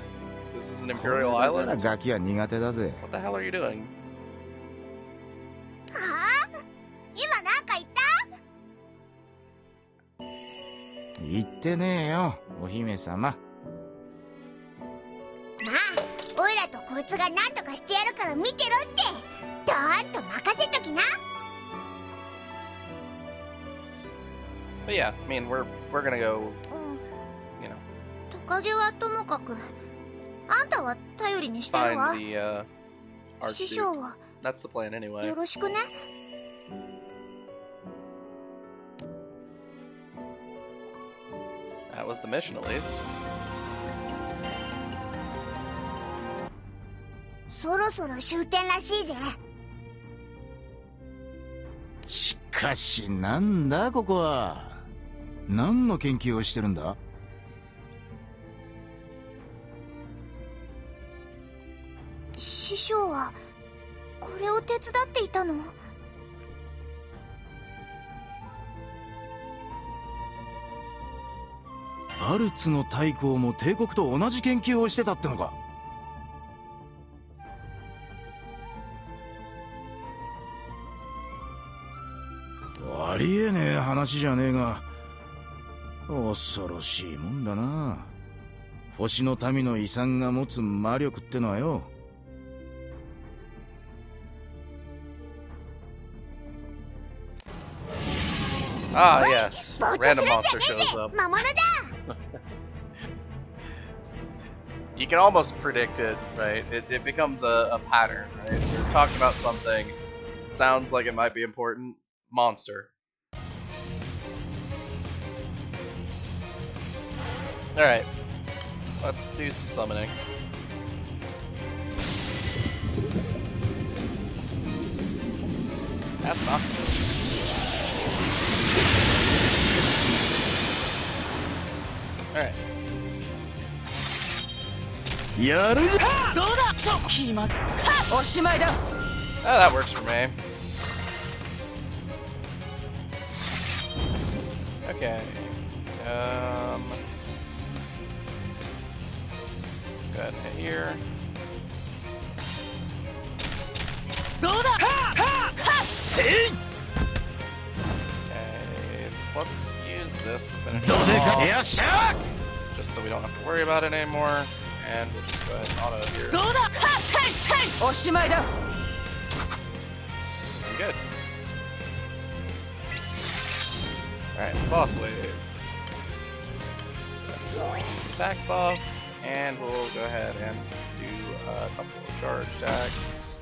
This is an
これ
Imperial
だから
island.
ガキは苦手だぜ。
What the hell are you doing?
はあ？今なんか言った？
言ってねえよ、お姫様。
まあ、オイラとこいつがなんとかしてやるから見てろって、ドーンと任せときな。
But yeah, I mean, we're gonna go,
うん、
you know,
トカゲはともかく、あんたは頼りにしてるわ。
find the
師匠
Archduke.
は
That's the plan anyway.
よろしくね。
That was the mission, at least.
そろそろ終点らしいぜ。
しかし、なんだここは。何の研究をしてるんだ？
師匠はこれを手伝っていたの？
バルツの大公も帝国と同じ研究をしてたってのか？ありえねえ話じゃねえが、恐ろしいもんだな。星の民の遺産が持つ魔力ってのはよ。
Ah, yes.
ぼーっと
Random
するん
monster
じゃねえ
shows
ぜ。
up.
魔物だ。
You can almost predict it, right? It becomes a pattern, right? You're talking about something, sounds like it might be important, monster. Alright, let's do some summoning. That's not good. Alright.
やるじゃ。
どうだ、そう決まった。おしまいだ。
Ah, that works for me. Okay. Let's go ahead and hit here.
どうだ。せい。
Okay. Let's use this to finish
どうで
it
か。
off,
よっしゃ。
just so we don't have to worry about it anymore. And we'll just go ahead and auto here.
どうだ。おしまいだ。
Good. Alright, boss wave. Attack buff, and we'll go ahead and do a couple of charge attacks.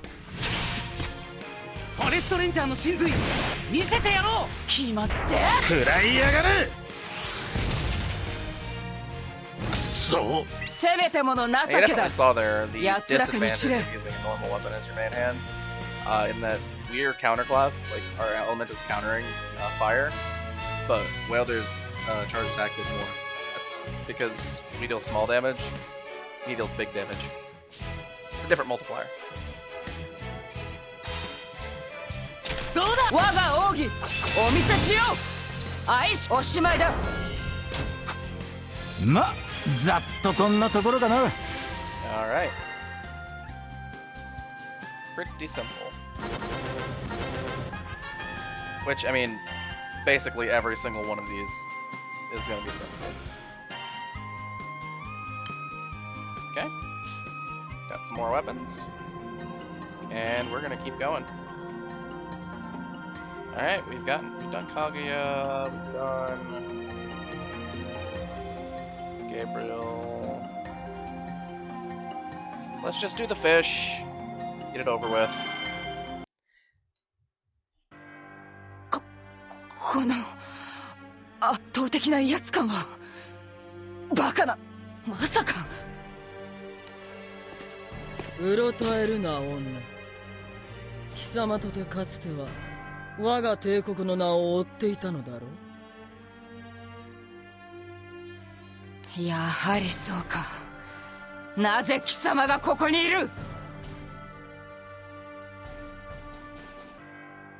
フォレストレンジャーの神髄見せてやろう。決まって。
食らいやがる。くそ。そ
せめてもの情
And you
けだ
definitely saw there the
安らかに
disadvantage
散れ
of using a normal weapon as your main hand. In that we're counter class, like our element is countering fire, but Welder's charge attack did more. That's because we deal small damage, he deals big damage. It's a different multiplier.
どうだ我が奥義お見せしよう愛しおしまいだ
ま、ざっとこんなところかな。
Alright. Pretty simple. Which, I mean, basically every single one of these is going to be simple. Okay. Got some more weapons. And we're going to keep going. Alright, we've done Kaguya, we've done Gabriel. Let's just do the fish. Get it over with.
この圧倒的な威圧感はバカなまさか
うろたえるな女貴様とてかつては我が帝国の名を追っていたのだろ
うやはりそうかなぜ貴様がここにいる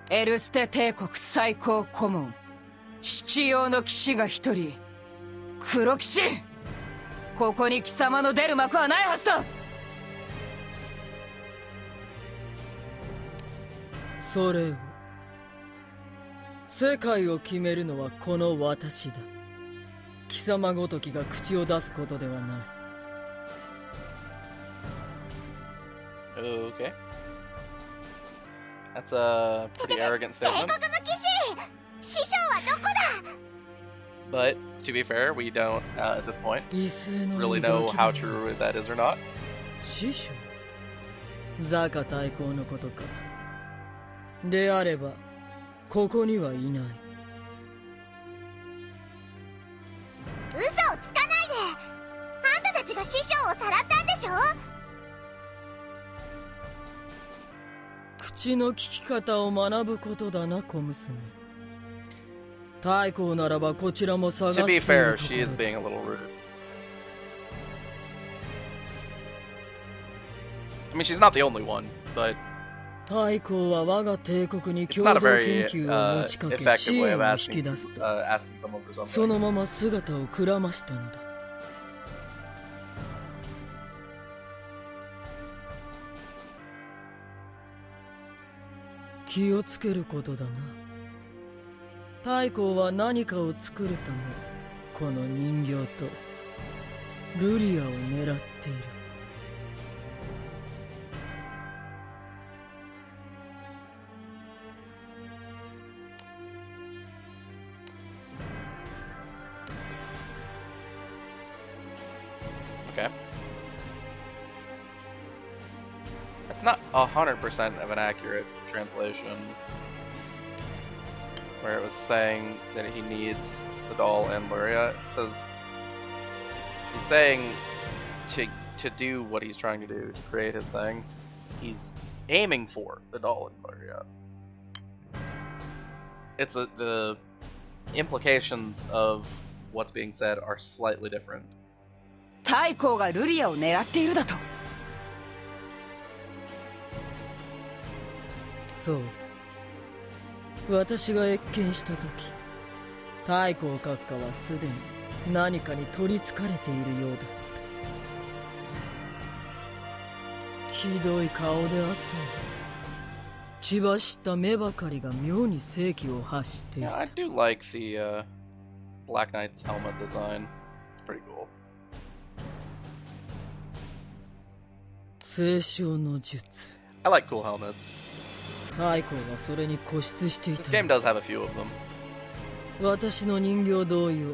エルステ帝国最高顧問七葉の騎士が一人黒騎士ここに貴様の出る幕はないはずだ
それを世界を決めるのはこの私だ貴様ごときが口を出すことではない
Okay. That's a pretty arrogant statement. But to be fair, we don't, at this point, really know how true that is or not.
師匠ザカ大公のことかであればここにはいない
嘘をつかないであんたたちが師匠をさらったんでしょ
口の利き方を学ぶことだな小娘太閤ならばこちらも探してい
To
る
be fair, she is being a little rude. I mean, she's not the only one, but
太閤は我が帝国に
it's
共
not
同
a
研
very
究を持ちかけ
effective
支
way
援
of
を引き
asking,
出すと
asking someone for
その
something.
まま姿をくらましたのだ気をつけることだな太閤は何かを作るためこの人形とルリアを狙っている
Okay. That's not 100% of an accurate translation. Where it was saying that he needs the doll and Luria. It says he's saying to do what he's trying to do, to create his thing, he's aiming for the doll and Luria. It's the implications of what's being said are slightly different.
太閤がルリアを狙っているだと
そうだ私が謁見した時太閤閣下はすでに何かに取りつかれているようだったひどい顔であったよ血走った目ばかりが妙に正気を発してい
Yeah,
た
I do like the Black Knight's helmet design. It's pretty cool.
清少の術
I like cool helmets.
太閤はそれに固執してい
This
た
game does have a few of them.
私の人形同様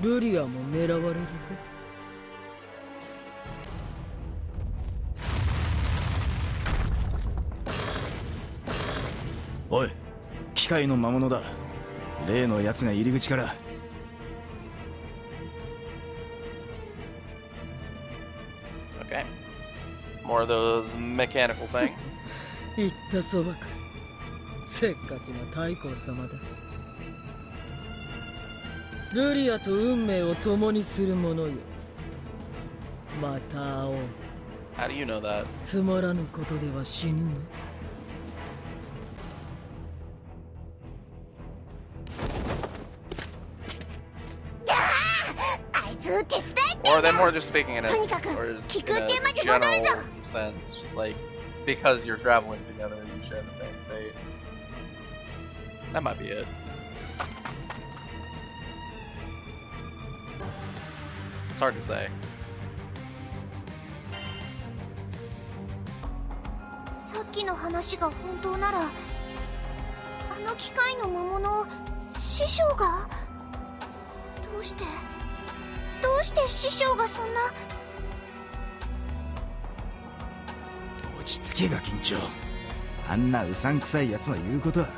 ルリアも狙われるぜ
おい、機械の魔物だ。例のやつが入り口から。
More of those mechanical things.
言ったそばか。せっかちな太閤様だ。ルリアと運命を共にする者よ。また会おう。
How do you know that?
つまらぬことでは死ぬの。
あいつ手伝え。
Or then more just speaking in a,
とにかく
or in
聞く
a
手まで戻るぞ。
general sense, just like because you're traveling together, you share the same fate. That might be it. It's hard to say.
さっきの話が本当なら、あの機械の魔物、師匠がどうして師匠がそんな。
落ち着けが緊張。あんなうさんくさいやつの言うことは。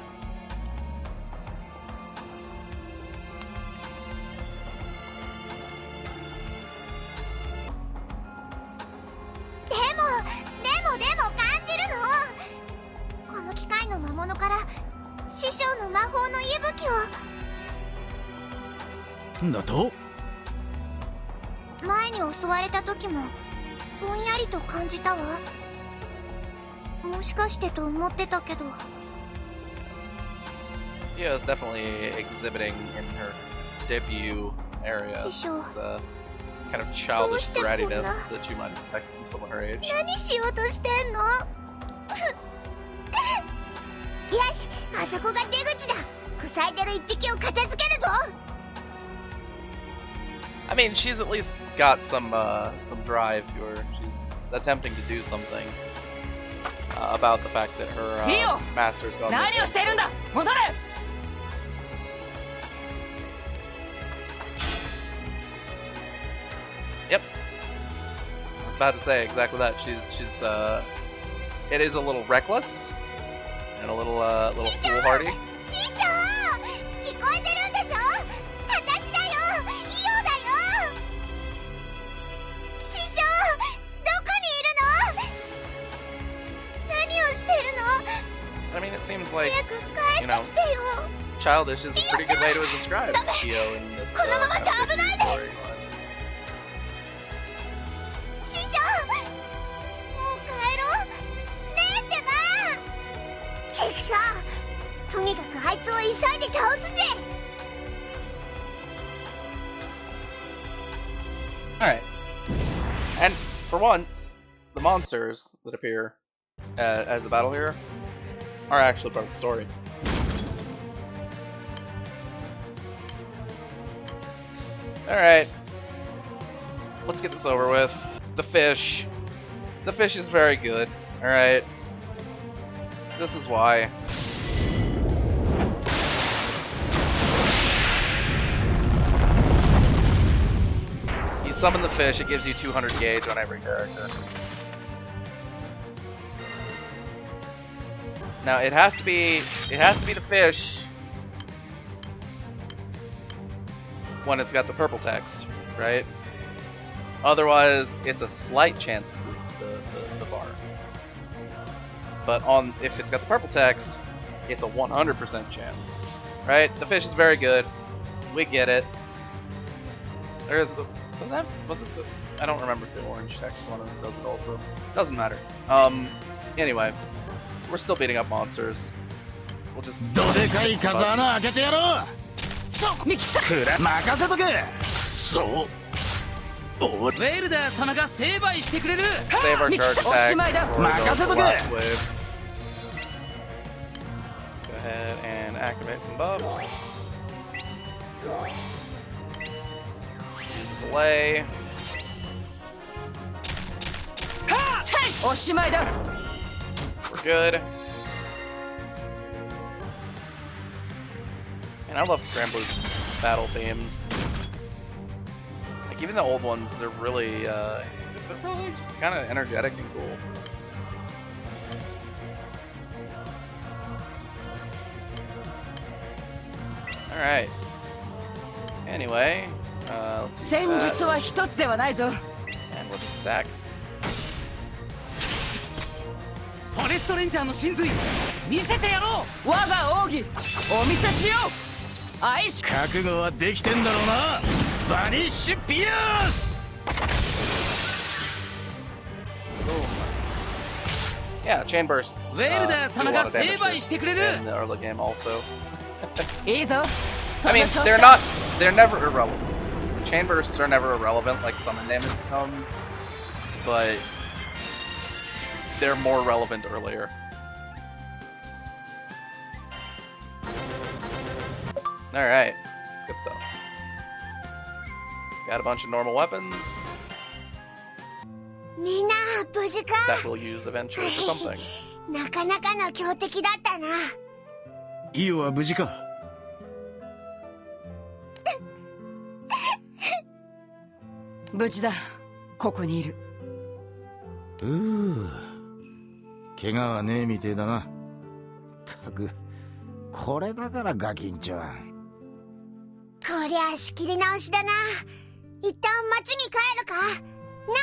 でも感じるの。この機械の魔物から師匠の魔法の息吹を。
だと？
前に襲われた時もぼんやりと感じたわ。もしかしてと思ってたけど。
Yeah, it's definitely exhibiting in her debut area.
Shisho.
This kind of childish brattiness that you might expect from someone her age.
何しようとしてんの？よし、あそこが出口だ。塞いでる一匹を片付けるぞ。
I mean, she's at least got some drive to her. She's attempting to do something about the fact that her master's gone
何をしているんだ。戻れ。
Yep. I was about to say exactly that. She's it is a little reckless and a little foolhardy.
師匠、聞こえてるんでしょ？私だよ、イオだよ。師匠、どこにいるの？何をしてるの？
I mean, it seems like,
早く帰ってきてよ。
childish is a pretty good way to describe Io in this
このままじゃ危ないです。
storyline.
師匠、もう帰ろう。ねえってば。チクショー、とにかくあいつを急いで倒すぜ。
Alright. And for once, the monsters that appear as a battle here are actually part of the story. Alright. Let's get this over with. The fish. The fish is very good. Alright. This is why. You summon the fish, it gives you 200 gauge on every character. Now it has to be the fish when it's got the purple text, right? Otherwise, it's a slight chance to boost the bar. But if it's got the purple text, it's a 100% chance, right? The fish is very good. We get it. There's the I don't remember if the orange text one does it also. Doesn't matter. Anyway, we're still beating up monsters. We'll just.
どでかい風穴開けてやろう。そこに来た。任せとけ。そう。
ウェルダー様が成敗してくれる。
Save our charge attack before we go to the last wave. Go ahead and activate some buffs. Use delay.
おしまいだ。
We're good. And I love Granblue's battle themes. Like even the old ones, they're really just kind of energetic and cool. All right. Anyway, let's use
戦術は
that.
一つではないぞ。
And we'll just attack.
レストレンジャーの神髄見せてやろう。
我が奥義お見せしよう。愛し
覚悟はできてんだろうな、バニッシュピアス。
Yeah, chain bursts.
ウェルダー
do a
様
lot
が
of
成
damage
敗してくれる。
in the early game also.
いいぞ。
I mean, they're never irrelevant. Chain bursts are never irrelevant like summon damage becomes, but they're more relevant earlier. Alright, good stuff. Got a bunch of normal weapons
みんな無事か。
that we'll use eventually for something.
なかなかの強敵だったな。
イオは無事か。
無事だ。ここにいる。
怪我はねえみてえだな。たく、これだからガキンちゃん。
こりゃ仕切り直しだな。一旦町に帰るか。な。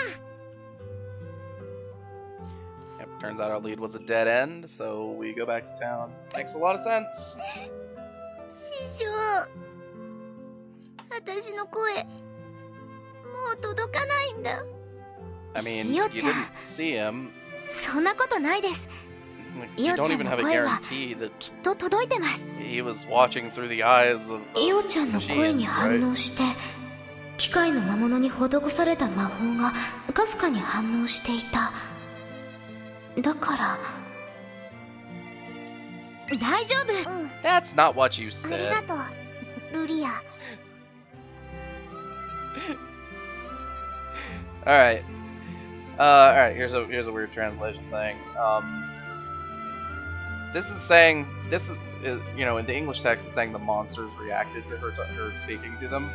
Yep, turns out our lead was a dead end, so we go back to town. Makes a lot of sense.
師匠、私の声もう届かないんだ。
I mean, you
イオちゃん。
didn't see him.
そんなことないです。
Like,
イ
you
オ
don't
ちゃん
even
の
have a
声は
guarantee that
きっと届いてます。
he was watching through the eyes of
イオちゃんの声に
machines,
反
right?
応して機械の魔物に施された魔法がかすかに反応していた。だから大丈夫。
That's not what you
あり
said.
がとう、ルリア。
Alright. Alright, here's a weird translation thing. This is saying, you know, in the English text, it's saying the monsters reacted to her speaking to them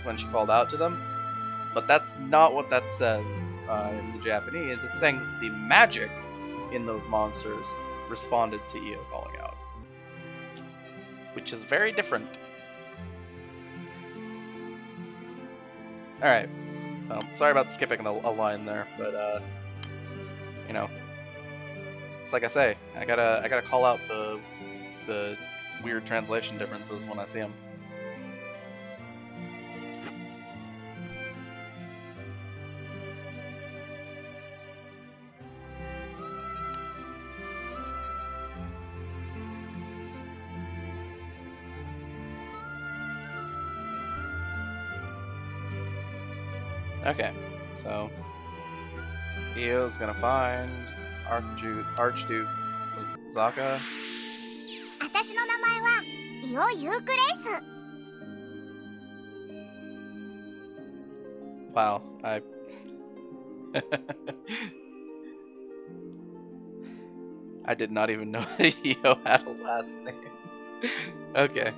when she called out to them. But that's not what that says in the Japanese. It's saying the magic in those monsters responded to Io calling out. Which is very different. Alright. Well, sorry about skipping a line there, but you know, it's like I say, I gotta call out the weird translation differences when I see them. Okay, so Io's gonna find Archduke Zaka.
私の名前はイオ・ユークレイス。
Wow, I did not even know that Io had a last name. Okay.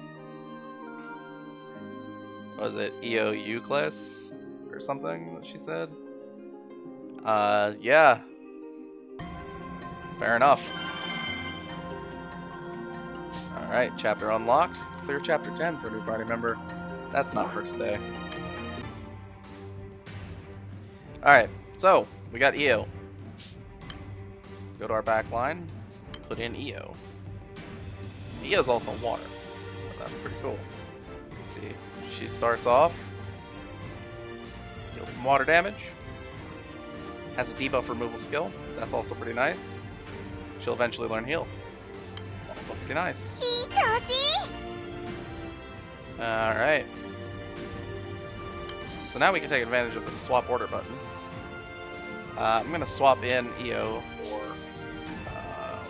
Was it Io Euclid or something that she said? Yeah. Fair enough. Alright, chapter unlocked. Clear chapter 10 for a new party member. That's not for today. Alright, so we got Io. Go to our back line, put in Io. Io's also water, so that's pretty cool. Let's see. She starts off, deals some water damage, has a debuff removal skill, that's also pretty nice. She'll eventually learn heal. Also pretty nice.
いい調子。
Alright. So now we can take advantage of the swap order button. I'm going to swap in Io for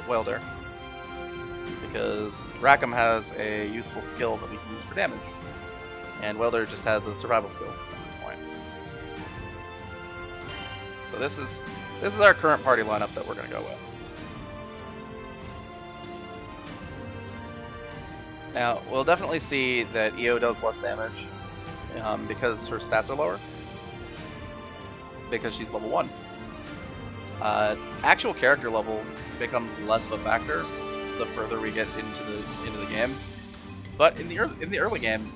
Welder, because Rackham has a useful skill that we can use for damage, and Welder just has a survival skill at this point. So this is our current party lineup that we're going to go with. Now, we'll definitely see that Io does less damage because her stats are lower, because she's level 1. Actual character level becomes less of a factor the further we get into the game, but in the early game,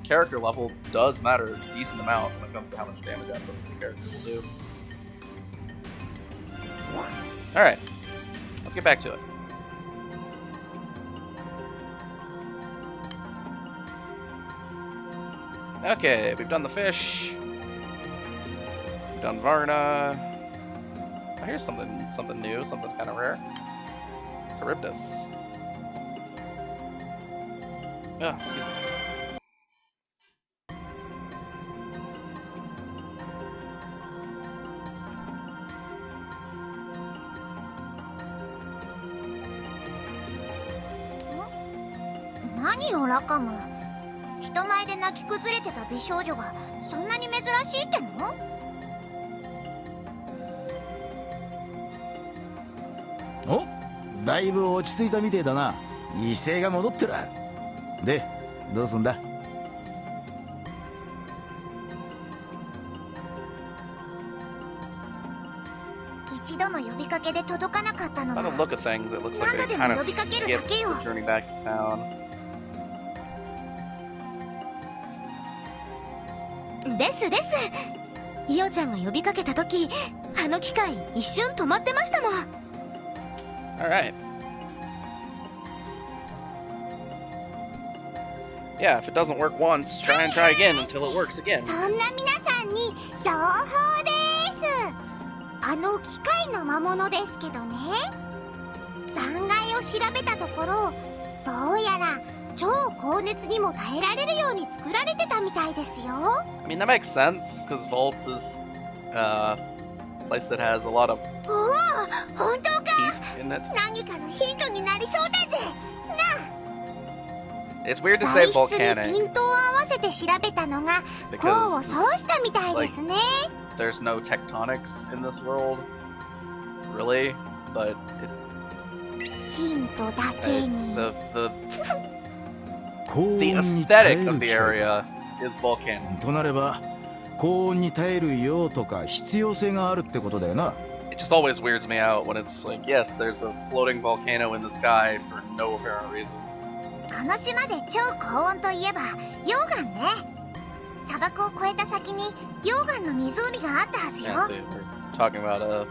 character level does matter a decent amount when it comes to how much damage output the character will do. All right, get back to it. Okay, we've done the fish. We've done Varna. Oh, here's something new, something kind of rare. Charybdis. Oh, excuse me.
何よラカム、人前で泣き崩れてた美少女がそんなに珍しいっての？
お、だいぶ落ち着いたみてえだな。威勢が戻ってる。で、どうすんだ？
一度の呼びかけで届かなかったの
By
は
the look of things, it looks like
何度
they
でも
kind
呼
of
びかける
skipped
だけよ。
the journey back to town.
ですです。イオちゃんが呼びかけた時、あの機械一瞬止まってましたもん。
Alright. Yeah, if it doesn't work once, try and try again until it works again.
そんな皆さんに朗報です。あの機械の魔物ですけどね、残骸を調べたところ、どうやら超高熱にも耐えられるように作られてたみたいですよ。
I mean, that makes sense, because Valtz is a place that has a lot of
おお、本当か。
heat in it.
何かのヒントになりそうだぜ。
It's weird to
材
say
質に
volcanic
ピントを合わせて調べたのが功を奏したみたいですね。
there's no tectonics in this world, really, but
ヒントだけに。
the
高温に
aesthetic
耐
of
え
the
る
area is volcanic.
となれば高温に耐える用とか必要性があるってことだよな。
It just always weirds me out when it's like, yes, there's a floating volcano in the sky for no apparent reason.
この島で超高温といえば溶岩ね。砂漠を越えた先に溶岩の湖があったはずよ。
Yeah, see, we're talking about a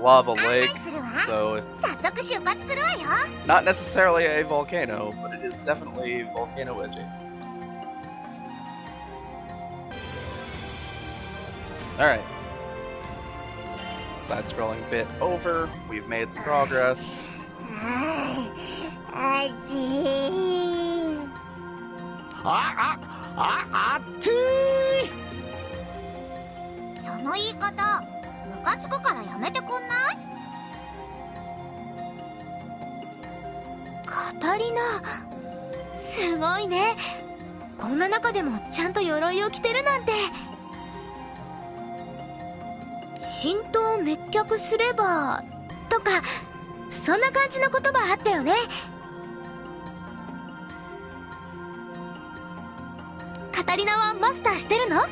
lava
案内
lake,
するわ。
so it's
早速出発するわよ。
not necessarily a volcano, but it is definitely volcano adjacent. Alright. Side-scrolling bit over. We've made some progress.
あじー。
あっつい。
その言い方、ムカつくからやめてくんない？
カタリナ、すごいね。こんな中でもちゃんと鎧を着てるなんて。浸透滅却すればとか、そんな感じの言葉あったよね。カタリナはマスターしてるの？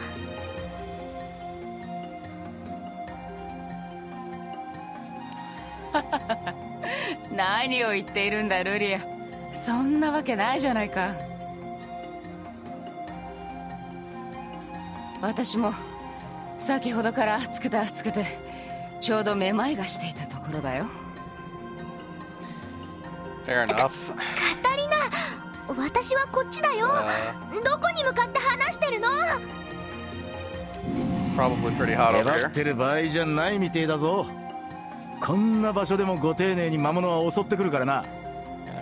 何を言っているんだルリア。そんなわけないじゃないか。私も先ほどから暑くて暑くてちょうどめまいがしていたところだよ。
Fair enough.
カタリナ、私はこっちだよ。どこに向かって話してるの？
Probably pretty hot
出
over
張
here.
ってる場合じゃないみてえだぞ。こんな場所でもご丁寧に魔物は襲ってくるからな。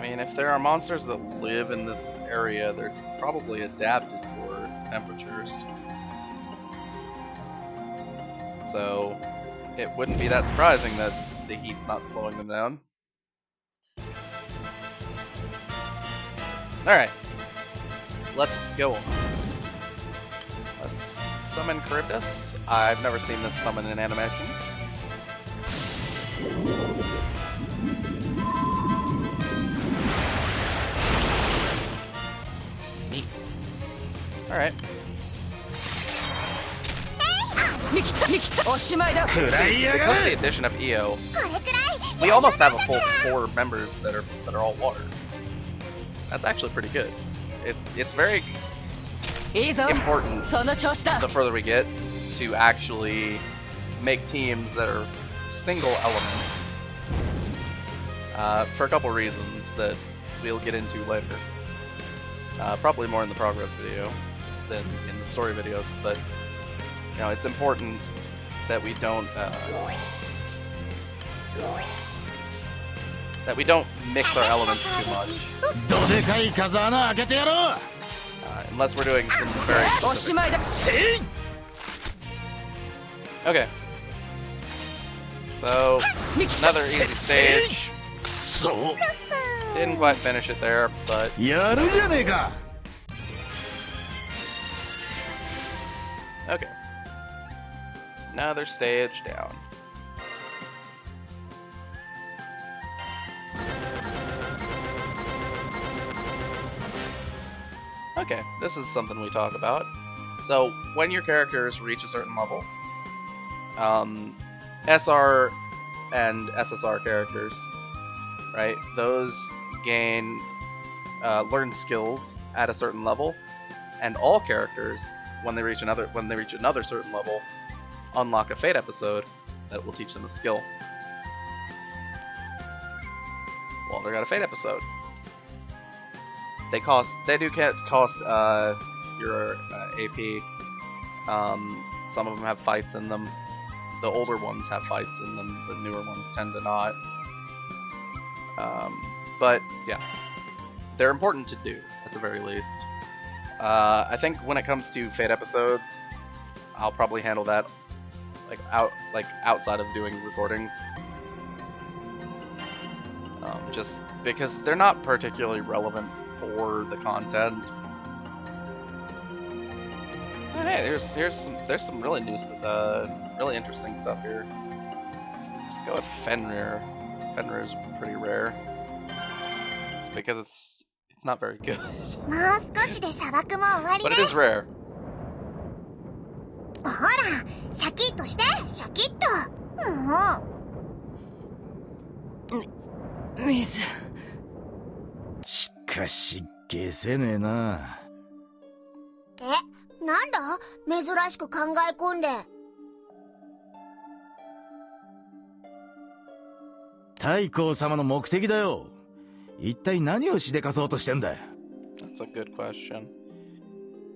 I mean, if there are monsters that live in this area, they're probably adapted for its temperatures. So, it wouldn't be that surprising that the heat's not slowing them down. Alright. Let's go on. Let's summon Charybdis. I've never seen this summon in animation. Neat. Alright.
おしまいだ。
食らいや
Because
が
of the
れ。
addition of EO,
これくらい。
we almost have a full 4 members that are all water. That's actually pretty good. It's very
いいぞ。
important
その調子だ。
the further we get to actually make teams that are single element. for a couple reasons that we'll get into later. Probably more in the progress video than in the story videos, but you know, it's important that we don't mix our elements too much. Unless we're doing some very specific. Okay. So, another easy stage. Didn't quite finish it there, but... Okay. Another stage down. Okay, this is something we talk about. So, when your characters reach a certain level, SR and SSR characters, right? Those gain learn skills at a certain level, and all characters, when they reach another certain level, unlock a fate episode that will teach them a skill. Walter got a fate episode. They do cost your AP. Some of them have fights in them. The older ones have fights in them. The newer ones tend to not. But yeah, they're important to do at the very least. I think when it comes to fate episodes, I'll probably handle that outside of doing recordings. Just because they're not particularly relevant for the content. Oh, hey, there's some really really interesting stuff here. Let's go with Fenrir. Fenrir is pretty rare. It's because it's not very good. But it is rare.
ほら、シャキッとして、シャキッと。もう。
水。
しかし、消せねえな。
なんだ？珍しく考え込んで。
太閤様の目的だよ。一体何をしでかそうとしてんだ。
That's a good question.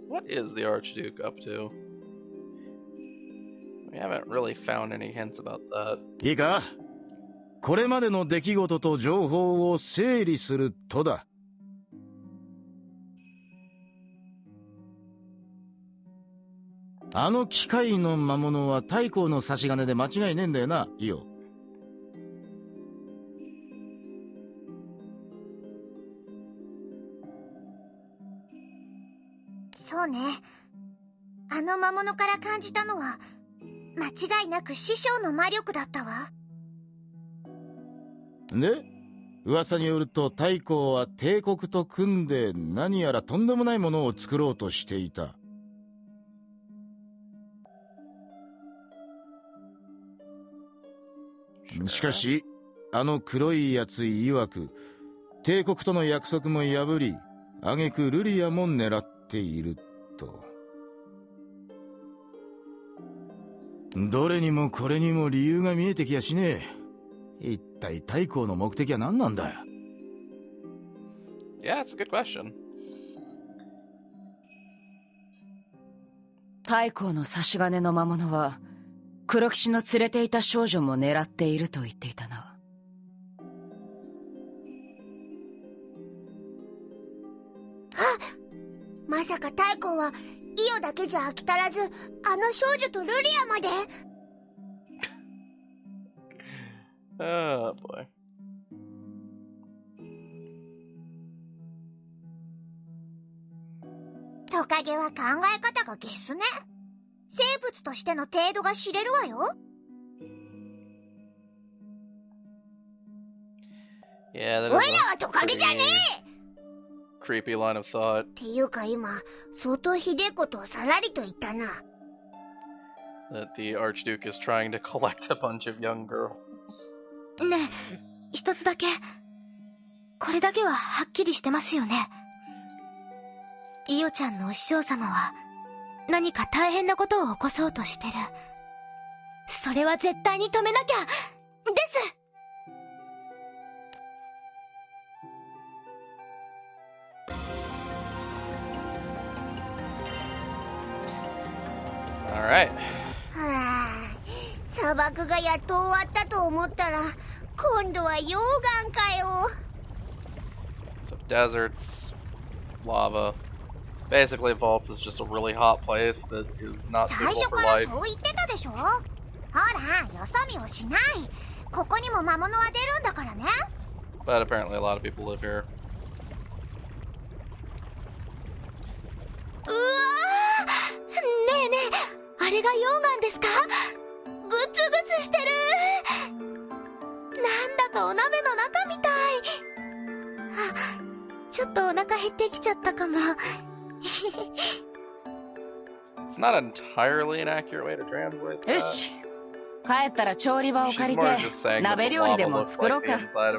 What is the Archduke up to? We haven't really found any hints about that.
いいか？これまでの出来事と情報を整理するとだ。あの機械の魔物は太閤の差し金で間違いねえんだよな、イオ。
そうね。あの魔物から感じたのは間違いなく師匠の魔力だったわ。
で、噂によると太閤は帝国と組んで何やらとんでもないものを作ろうとしていた。しかし、あの黒いやつ曰く、帝国との約束も破り、挙句ルリアも狙っていると。どれにもこれにも理由が見えてきやしねえ。一体太閤の目的は何なんだ？
Yeah, it's a good question.
太閤の差し金の魔物は黒騎士の連れていた少女も狙っていると言っていたな。
まさか太閤はイオだけじゃ飽き足らず、あの少女とルリアまで。
Oh boy.
トカゲは考え方がゲスね。生物としての程度が知れるわよ。
Yeah, that
おい
is
らはトカゲじゃねえ。
creepy line of thought.
っていうか今、相当ひでえことをさらりと言ったな。
That the Archduke is trying to collect a bunch of young girls.
ねえ、一つだけ。これだけははっきりしてますよね。イオちゃんのお師匠様は何か大変なことを起こそうとしてる。それは絶対に止めなきゃです。
作がやっと終わったと思ったら今度は溶岩かよ。
So deserts, lava. Basically, Valtz is just a really hot place that is not
最
suitable
初
for
から
life.
そう言ってたでしょ。ほら、よそ見をしない。ここにも魔物は出るんだからね。
But apparently, a lot of people live here.
うわー、ねえねえ、あれが溶岩ですか？グツグツしてる。なんだかお鍋の中みたい。あ、ちょっとお腹減ってきちゃったかも。
It's not entirely an accurate way to translate
よ
that.
し、帰ったら調理場を
She's
借り
more
て
just saying that
鍋
the
料理で
lava
も
looks
作ろう
like the
か。
inside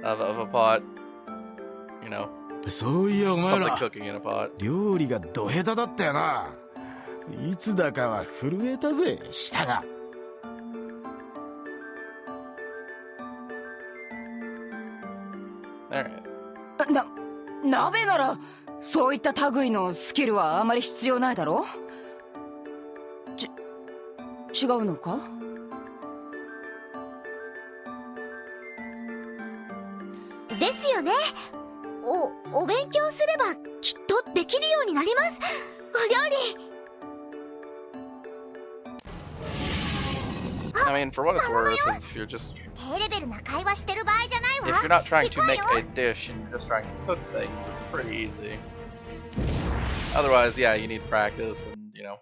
of a pot. You know,
そういやお前
something
ら
cooking in a pot.
料理がド下手だったよな。いつだかは震えたぜ舌が。
Alright.
鍋ならそういった類のスキルはあまり必要ないだろ。違うのか？
ですよね。お勉強すればきっとできるようになります。お料理。
I mean, for what it's worth, is if you're just
低レベルな会話してる場合じゃない
if
わ。
you're not trying to
行こう
make
よ。
a dish and you're just trying to cook things, it's pretty easy. Otherwise, yeah, you need practice and, you know,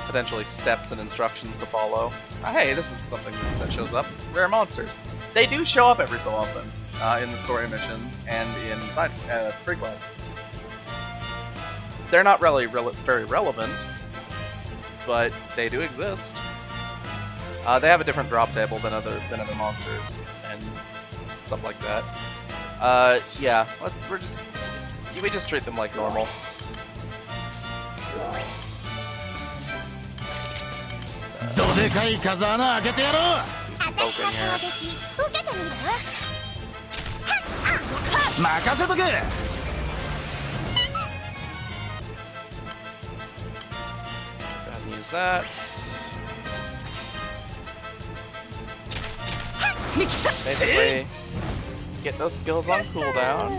potentially steps and instructions to follow. Hey, this is something that shows up. Rare monsters. They do show up every so often in the story missions and in side free quests. They're not really very relevant, but they do exist. They have a different drop table than other monsters and stuff like that. Yeah, we just treat them like normal. Just,
どでかい風穴開けてやろう。
do some
私
poking
の
here.
攻撃受けてみる？
任せとけ。
Go ahead and use that. Basically, get those skills on cooldown.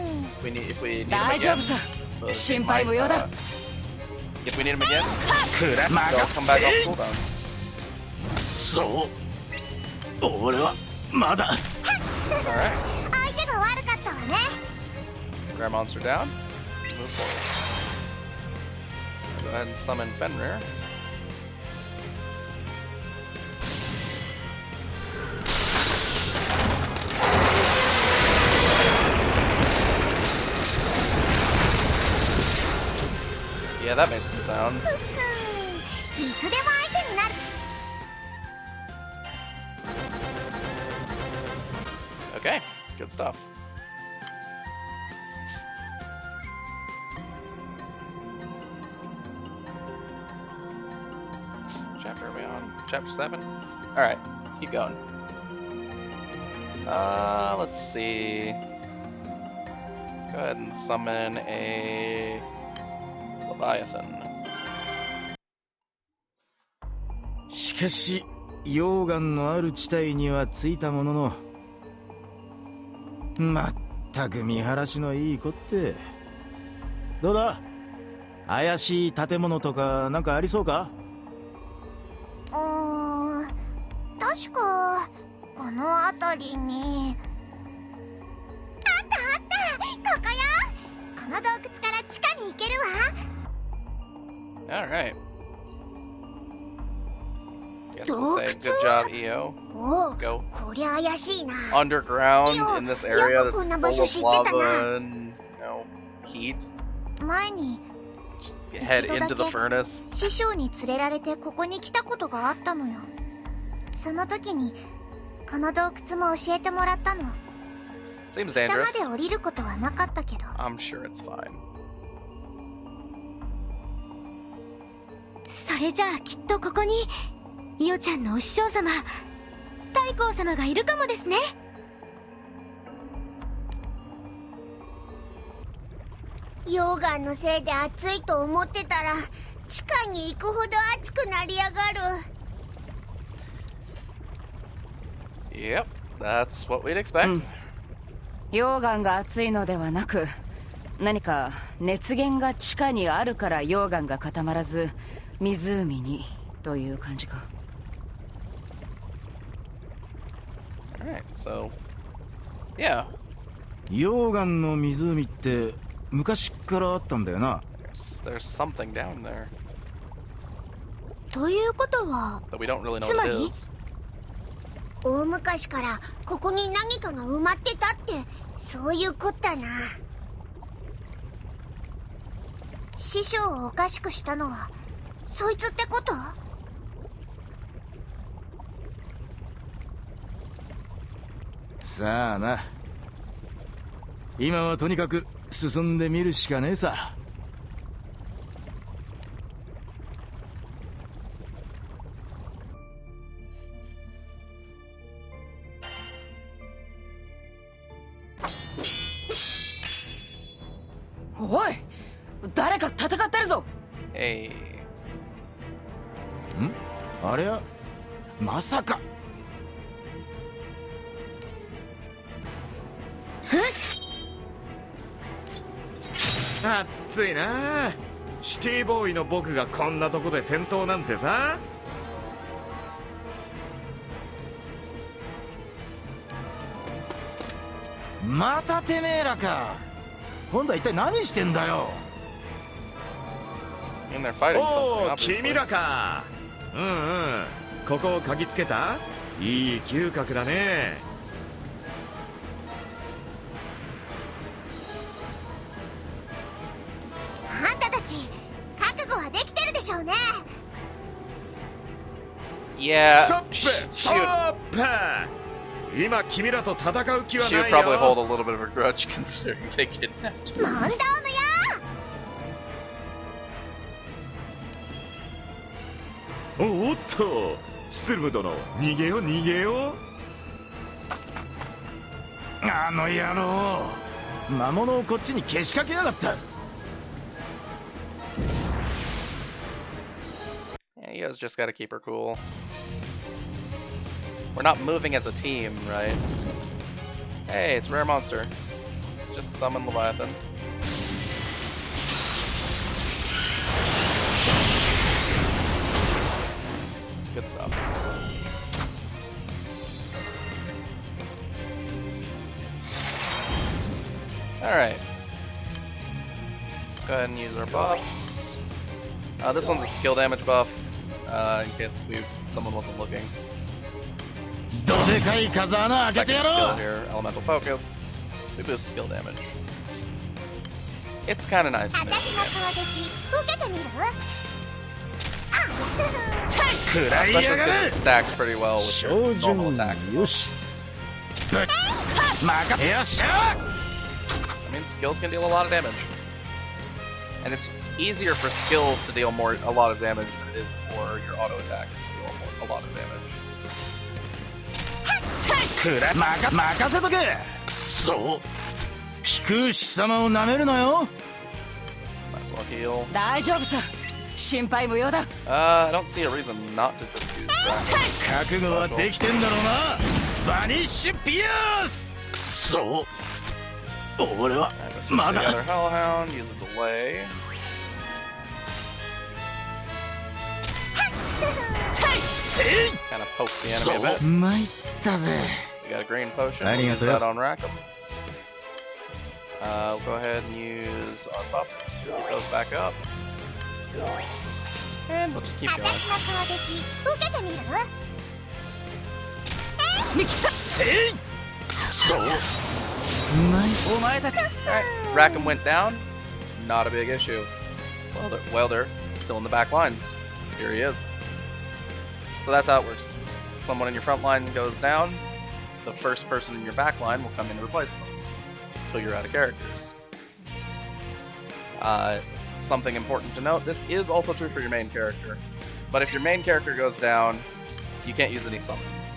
If we need them
大丈
again.
夫さ。
So that they
心配
might,
無用だ。
if we need them again,
くら
they'll
任
come back
せ。
off cooldown.
そう俺はまだ。
Alright.
相手が悪かったわね。
Grab monster down. Move forward. Go ahead and summon Fenrir. Yeah, that made some sounds.
いつでも相手になる。
Okay, good stuff. Chapter are we on? Chapter 7? Alright, let's keep going. Let's see. Go ahead and summon a Leviathan.
しかし溶岩のある地帯には着いたものの、まったく見晴らしのいい子って。どうだ、怪しい建物とかなんかありそうか？
確かこの辺りに。あったあった、ここよ。この洞窟から地下に行けるわ。
Alright. Guess we'll say
洞窟？
good job, EO.
おお、
Go
こりゃ怪しいな。
underground
Yo,
in this area
yo,
that's
こんな
full
場所
of
知ってたな。
lava and, heat.
前に
Just head
一度だ
into
け
the furnace.
師匠に連れられてここに来たことがあったのよ。その時にこの洞窟も教えてもらったの。
Seems
下ま
dangerous.
で降りることはなかったけど。
I'm sure it's fine.
それじゃあきっとここにイオちゃんのお師匠様太閤様がいるかもですね。
溶岩のせいで暑いと思ってたら地下に行くほど熱くなりやがる。
Yep, that's what we'd expect.
溶岩が熱いのではなく、何か熱源が地下にあるから溶岩が固まらず湖にという感じか。
Alright, so yeah,
溶岩の湖って昔からあったんだよな。
there's something down there
ということは
but we don't really know
つま
what it
り
is.
大昔からここに何かが埋まってたって、そういうこったな。師匠をおかしくしたのはそいつってこと？
さあな。今はとにかく進んでみるしかねえさ。
おい、誰か戦ってるぞ。
Hey,
ありゃ、まさか。
熱いな。シティボーイの僕がこんなとこで戦闘なんてさ。
またてめえらか。今度は一体何してんだよ。
and they're fighting
お
something,
お、
obviously.
君らか。うんうん、ここを嗅ぎつけた。いい嗅覚だね。
あんたたち覚悟はできてるでしょうね。
Yeah,
ストップスト
she would,
ップ。今君らと戦う気は
she
な
would
い
probably hold a
よ。
little bit of a grudge considering they kidnapped her.
問答のや。
おっと、シツルム殿、逃げよ逃げよ。
あの野郎、魔物をこっちにけしかけやがった。
Yeah, you guys just gotta keep her cool. We're not moving as a team, right? Hey, it's a rare monster. Let's just summon Leviathan. Good stuff. Alright. Let's go ahead and use our buffs. This one's a skill damage buff, in case someone wasn't looking.
どでかい風穴開けて
Second
やろ
skill
う。
here, elemental focus. We boost skill damage. It's kind of nice.
私の攻撃受けてみる？あ
食らい
Especially
やが
because
る。
it stacks pretty well with
照
your
準
normal attack.
よし。ぶっ任せよっしゃ。
I mean, skills can deal a lot of damage. And it's easier for skills to deal a lot of damage than it is for your auto attacks to deal a lot of damage.
任せとけ。くそ。低牛様をなめるなよ。
Might as well heal.
大丈夫さ、心配無用だ。
I don't see a reason not to just use that.
覚悟はできてんだろうな。バニッシュピアス。くそ。俺は
Alright, let's switch
ま
to
だ
the other Hellhound, use a delay. Kind of poke the enemy a bit.
参ったぜ。
We got a green potion.
Adding
We'll
it
use
to
that on Rackham. We'll go ahead and use our buffs. Get those back up. And we'll just keep
私
going.
の攻撃受けてみる？
せい。くそ。うまい。
お前たち
Alright, Rackham went down. Not a big issue. Welder still in the back lines. Here he is. So that's how it works. Someone in your front line goes down, the first person in your back line will come in and replace them until you're out of characters. Something important to note, this is also true for your main character. But if your main character goes down, you can't use any summons.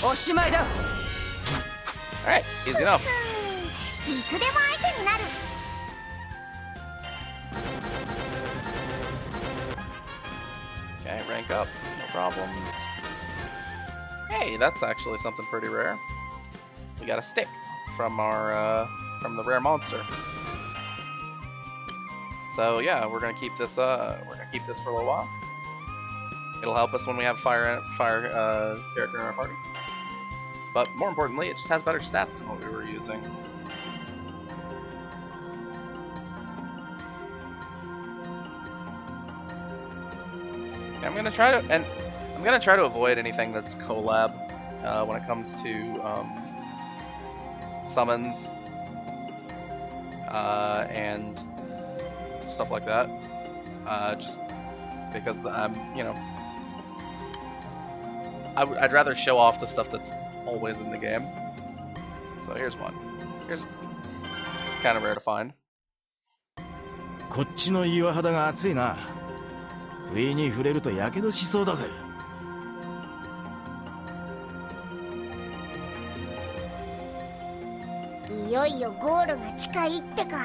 おしまいだ。
Alright, easy enough.
いつでも相手になる。
Okay, rank up, no problems. Hey, that's actually something pretty rare. We got a stick from our from the rare monster. So yeah, we're gonna keep this for a little while. It'll help us when we have fire character in our party. But more importantly, it just has better stats than what we were using. I'm gonna try to avoid anything that's collab when it comes to summons and stuff like that. Just because I'd rather show off the stuff that's always in the game. So here's one. Here's kind of rare to find.
こっちの岩肌が熱いな。上に触れるとやけどしそうだぜ。
いよいよゴールが近いってか。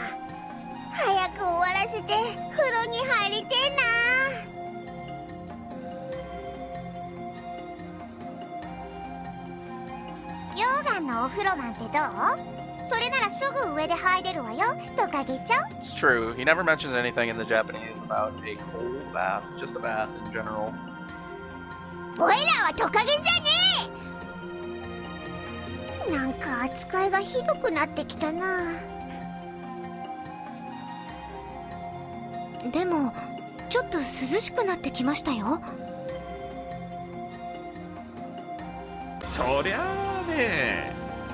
早く終わらせて風呂に入りてえな。溶岩のお風呂なんてどう？それならすぐ上で入れるわよ、トカゲちゃん。
It's true. He never mentions anything in the Japanese about a cold bath, just a bath in general.
おいらはトカゲじゃねえ。なんか扱いがひどくなってきたな。
でもちょっと涼しくなってきましたよ。
そりゃあね、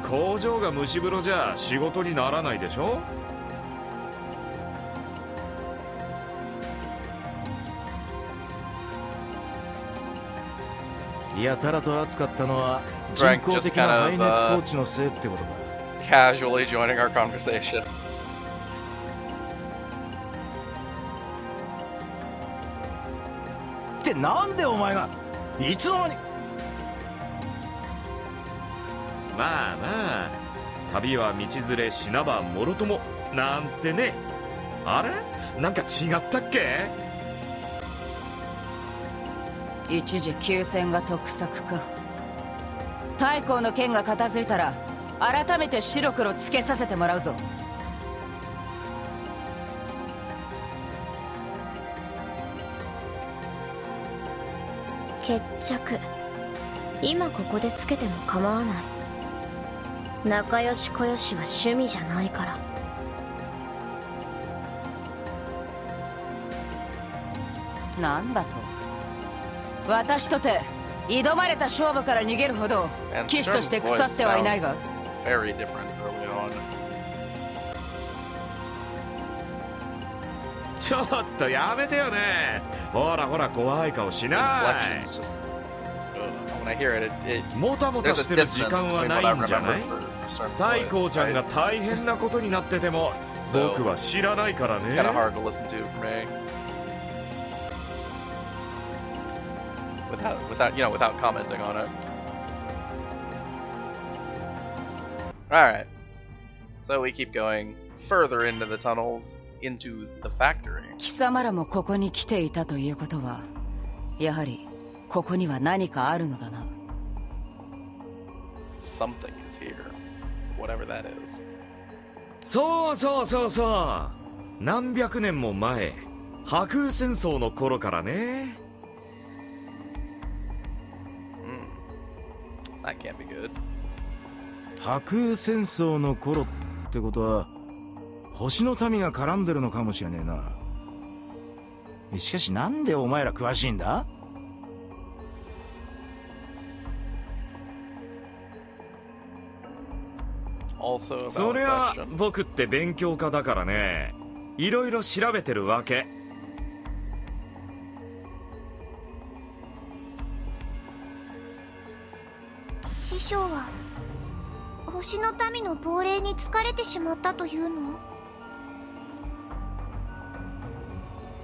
工場が蒸し風呂じゃ仕事にならないでしょ。
やたらと暑かったのは人工的な排熱装置のせいってことか。
Casually joining our conversation.
ってなんでお前がいつの間に。
まあまあ、旅は道連れ死なばもろともなんてね。あれなんか違ったっけ。
一時休戦が得策か。太閤の剣が片付いたら改めて白黒つけさせてもらうぞ。
決着。今ここでつけても構わない。仲良し小良しは趣味じゃないから。
なんだと。私とて挑まれた勝負から逃げるほど騎士として腐ってはいないが。
Very different early on.
ちょっとやめてよね。ほらほら怖い顔しない。
Inflections just when I hear it, it
もたもた
there's
し
a
てる
dissonance
時間は
between
な
what I
いんじゃない。
remember for Storm's
太
voice.
閤ちゃんが
Right?
大変なことになってても
So
僕は知らないからね。
it's kind of hard to listen to for me. Without commenting on it. Alright. So we keep going further into the tunnels, into the factory.
貴様らもここに来ていたということは、やはりここには何かあるのだな。
Something is here. Whatever that is.
そうそうそうそう。何百年も前、破空戦争の頃からね。
That can't be good.
破空戦争の頃ってことは星の民が絡んでるのかもしれねえな。しかしなんでお前ら詳しいんだ。
Also
そ
about
りゃ
question.
僕って勉強家だからね。いろいろ調べてるわけ。
師匠は星の民の亡霊に疲れてしまったというの？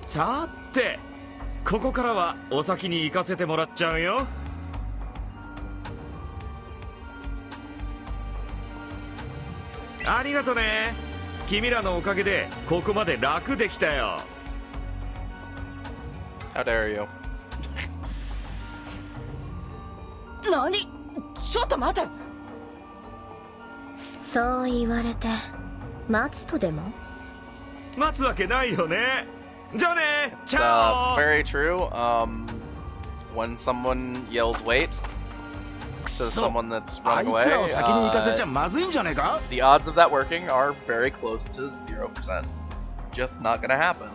さて、ここからはお先に行かせてもらっちゃうよ。ありがとね。君らのおかげでここまで楽できたよ。
How dare you?
何？ちょっと待て。
そう言われて待つとでも？
待つわけないよね。じゃあね。
It's
チャオ。
very true. When someone yells wait to someone that's
あ
running
いつらを
away,
先に行かせちゃまずいんじゃねえか？
the odds of that working are very close to 0%. It's just not gonna happen.
っ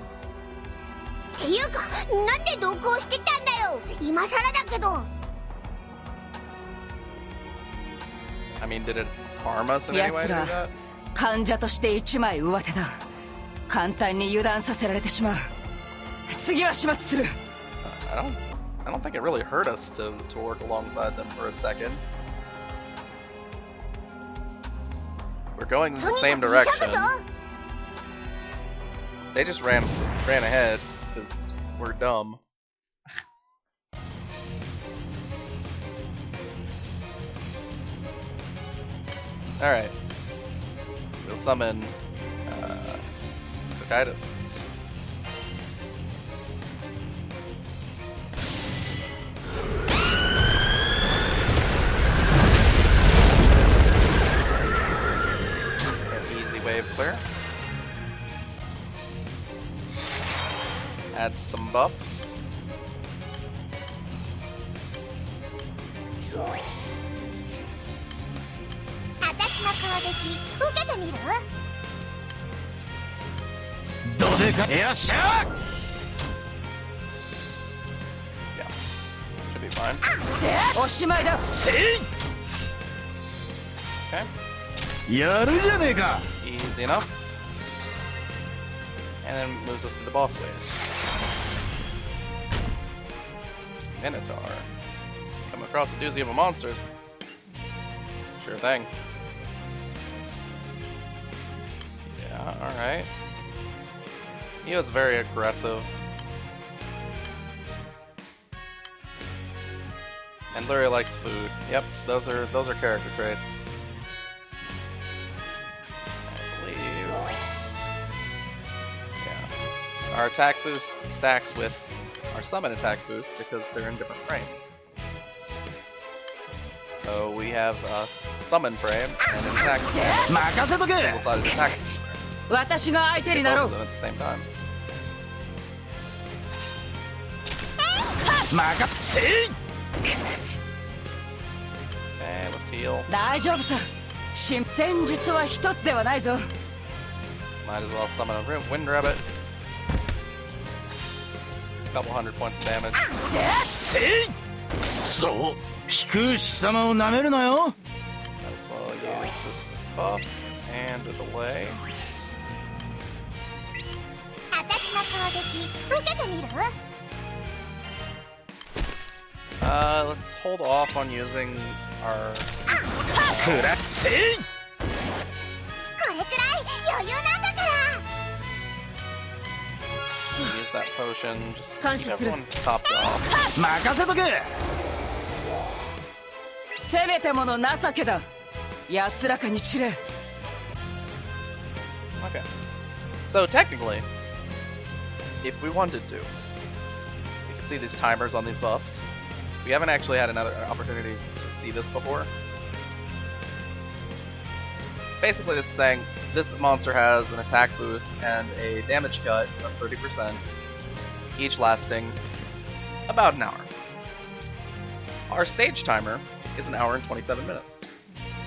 ていうか、なんで同行してたんだよ。今さらだけど。
I mean, did it harm us in any way to do that?
患者として一枚上手だ。簡単に油断させられてしまう。次は始末する。
I don't think it really hurt us to work alongside them for a second. We're going in the same direction. They just ran ahead because we're dumb. All right, we'll summon Titus. Easy wave clear. Add some buffs. Yeah, should be fine.
おしまいだ。
Okay,
やるじゃねえか。
easy enough. And then moves us to the boss wave. Minotaur. Come across a doozy of a monsters. Sure thing. Yeah, alright. He was very aggressive. And Luria likes food. Yep, those are character traits. I believe. Yeah. Our attack boost stacks with our summon attack boost because they're in different frames. So we have a summon frame and an attack frame. Single-sided attack frame.
私が相手になろう。
Both of them at the same time.
任せい。
Okay, let's heal.
大丈夫さ。戦術は一つではないぞ。
Might as well summon a wind rabbit. A couple hundred points of damage.
せい。くそ。飛空士様をなめるなよ。
Might as well use this buff and a delay. Let's hold off on using our.
くらせい。
Use that potion. Just keep
Conscious.
everyone topped off.
任せとけ。
せめてもの情けだ。安らかに散れ。
Okay. So technically, if we wanted to, you can see these timers on these buffs. We haven't actually had another opportunity to see this before. Basically, this is saying this monster has an attack boost and a damage cut of 30%, each lasting about an hour. Our stage timer is an hour and 27 minutes.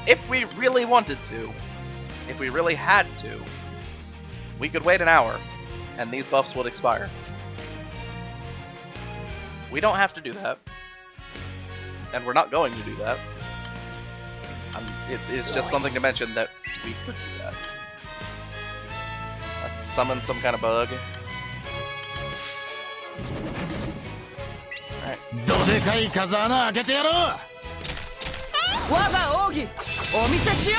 If we really wanted to, if we really had to, we could wait an hour and these buffs would expire. We don't have to do that. And we're not going to do that. It's just something to mention that we could do that. Let's summon some kind of bug. Alright.
どでかい風穴開けてやろう。
我が奥義お見せしよ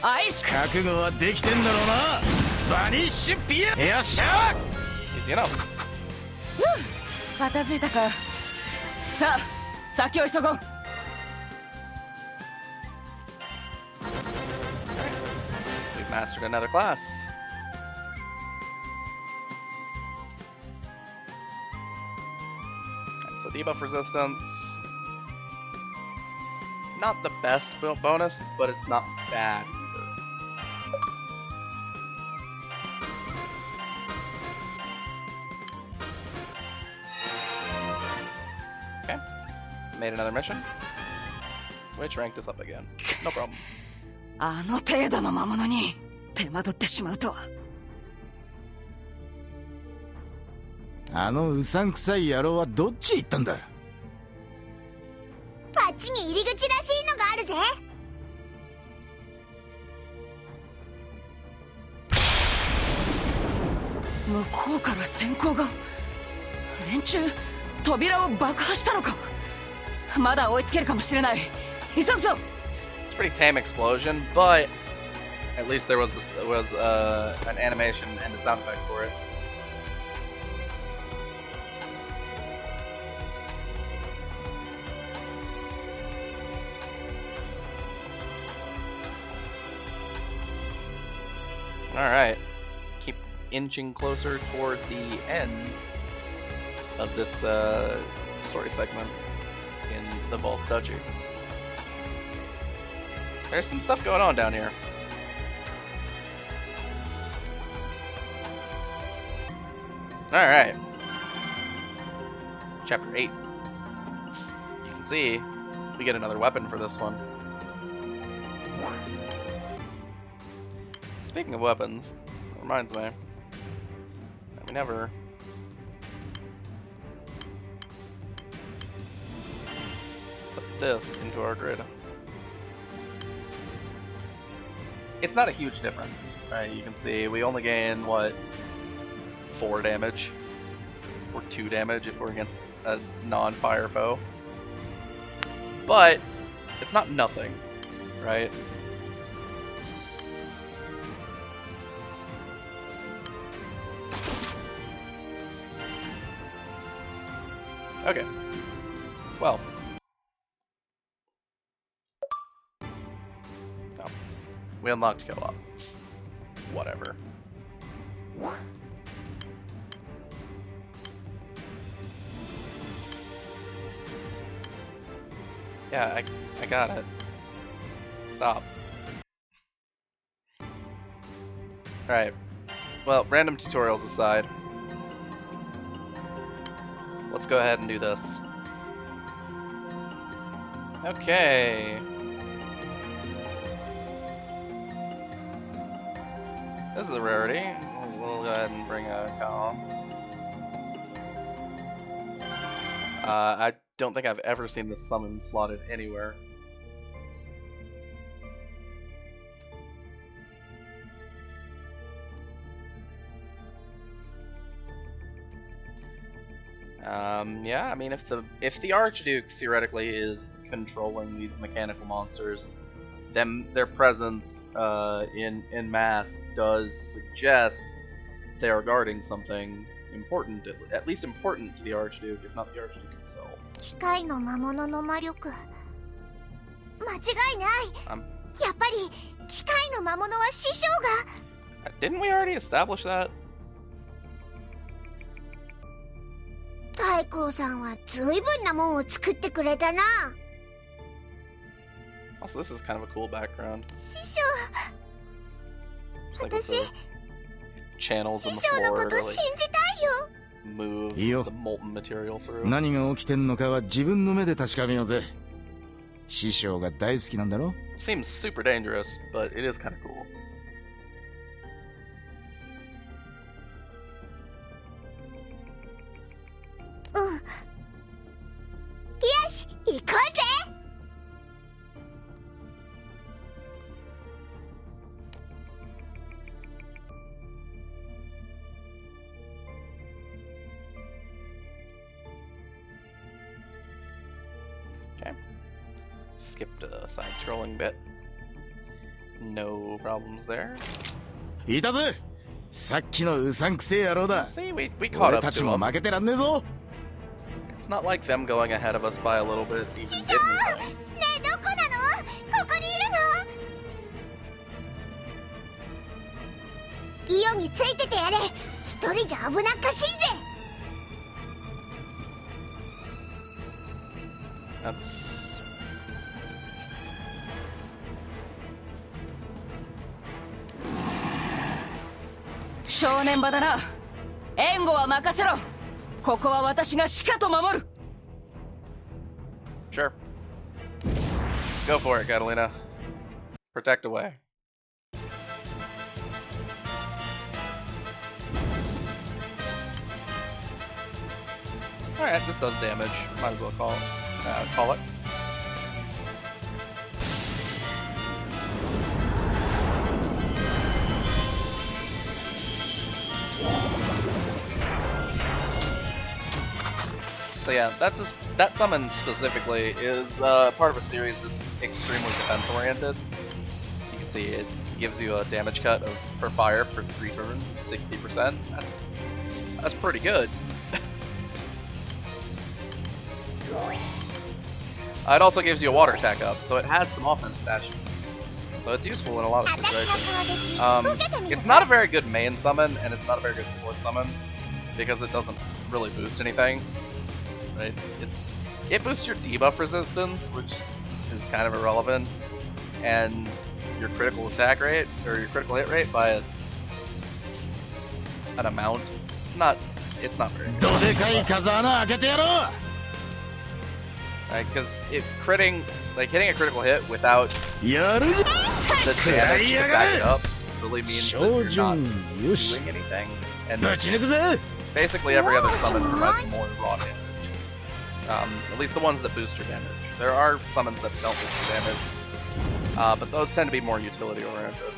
う。愛し
覚悟はできてんだろうな。バニッシュピア。よっしゃ。
Easy enough.
片付いたか。さあ先を急ごう。
Mastered another class. So debuff resistance. Not the best bonus, but it's not bad either. Okay. Made another mission. Which ranked us up again. No problem.
あの程度の魔物に手間取ってしまうとは。
あのうさんくさい野郎はどっち行ったんだ。
あっちに入り口らしいのがあるぜ。
向こうから閃光が。連中扉を爆破したのか。まだ追いつけるかもしれない。急ぐぞ。
It's a pretty tame explosion, but at least there was an animation and a sound effect for it. Alright. Keep inching closer toward the end of this story segment in the Valtz Duchy. There's some stuff going on down here. Alright. Chapter 8. You can see we get another weapon for this one. Speaking of weapons, it reminds me that we never put this into our grid. It's not a huge difference, right? You can see we only gain, what, 4 damage? Or 2 damage if we're against a non-fire foe. But it's not nothing, right? Okay. Well. No. We unlocked co-op. Whatever. Yeah, I got it. Stop. Alright. Well, random tutorials aside. Let's go ahead and do this. Okay. This is a rarity. We'll go ahead and bring a column. I don't think I've ever seen this summon slotted anywhere. Yeah, I mean, if the Archduke theoretically is controlling these mechanical monsters, then their presence in mass does suggest they are guarding something important, at least important to the Archduke, if not the Archduke himself.
機械の魔物の魔力、間違いない。やっぱり機械の魔物は師匠が。
Didn't we already establish that?
太閤さんは随分なもんを作ってくれたな。
Also, this is kind of a cool background.
師匠、
Just like with the channels in
師
the
匠の
floor
こ
to
と
like
信じたいよ。
move
いいよ。
the molten material through.
何が起きてんのかは自分の目で確かめようぜ。師匠が大好きなんだろ。
Seems super dangerous, but it is kind of cool.
うん。よし、行こうぜ。
Okay. Skipped a side-scrolling bit. No problems there.
いたぜ。さっきのうさんくせえ野郎だ。
See, we caught
俺
up
たち
to
も
them.
負けてらんねえぞ。
It's not like them going ahead of us by a little bit even
師
did
匠、
anything.
ねえどこなの？ここにいるの？ようについててやれ。一人じゃ危なっかしいぜ。
That's...
少年場だな。援護は任せろ。ここは私がしかと守る。
Sure. Go for it, Catalina. Protect away. Alright, this does damage. Might as well call it. So yeah, that summon specifically is part of a series that's extremely defense oriented. You can see it gives you a damage cut for fire for 3 turns of 60%. That's pretty good. It also gives you a water attack up, so it has some offense attached. So it's useful in a lot of situations. It's not a very good main summon, and it's not a very good support summon, because it doesn't really boost anything. Right? It boosts your debuff resistance, which is kind of irrelevant, and your critical attack rate, or your critical hit rate by an amount. It's not very good. Right, because hitting a critical hit without the damage to back it up really means that you're not doing anything. And basically every other summon provides more raw damage. At least the ones that boost your damage. There are summons that don't boost your damage, but those tend to be more utility oriented.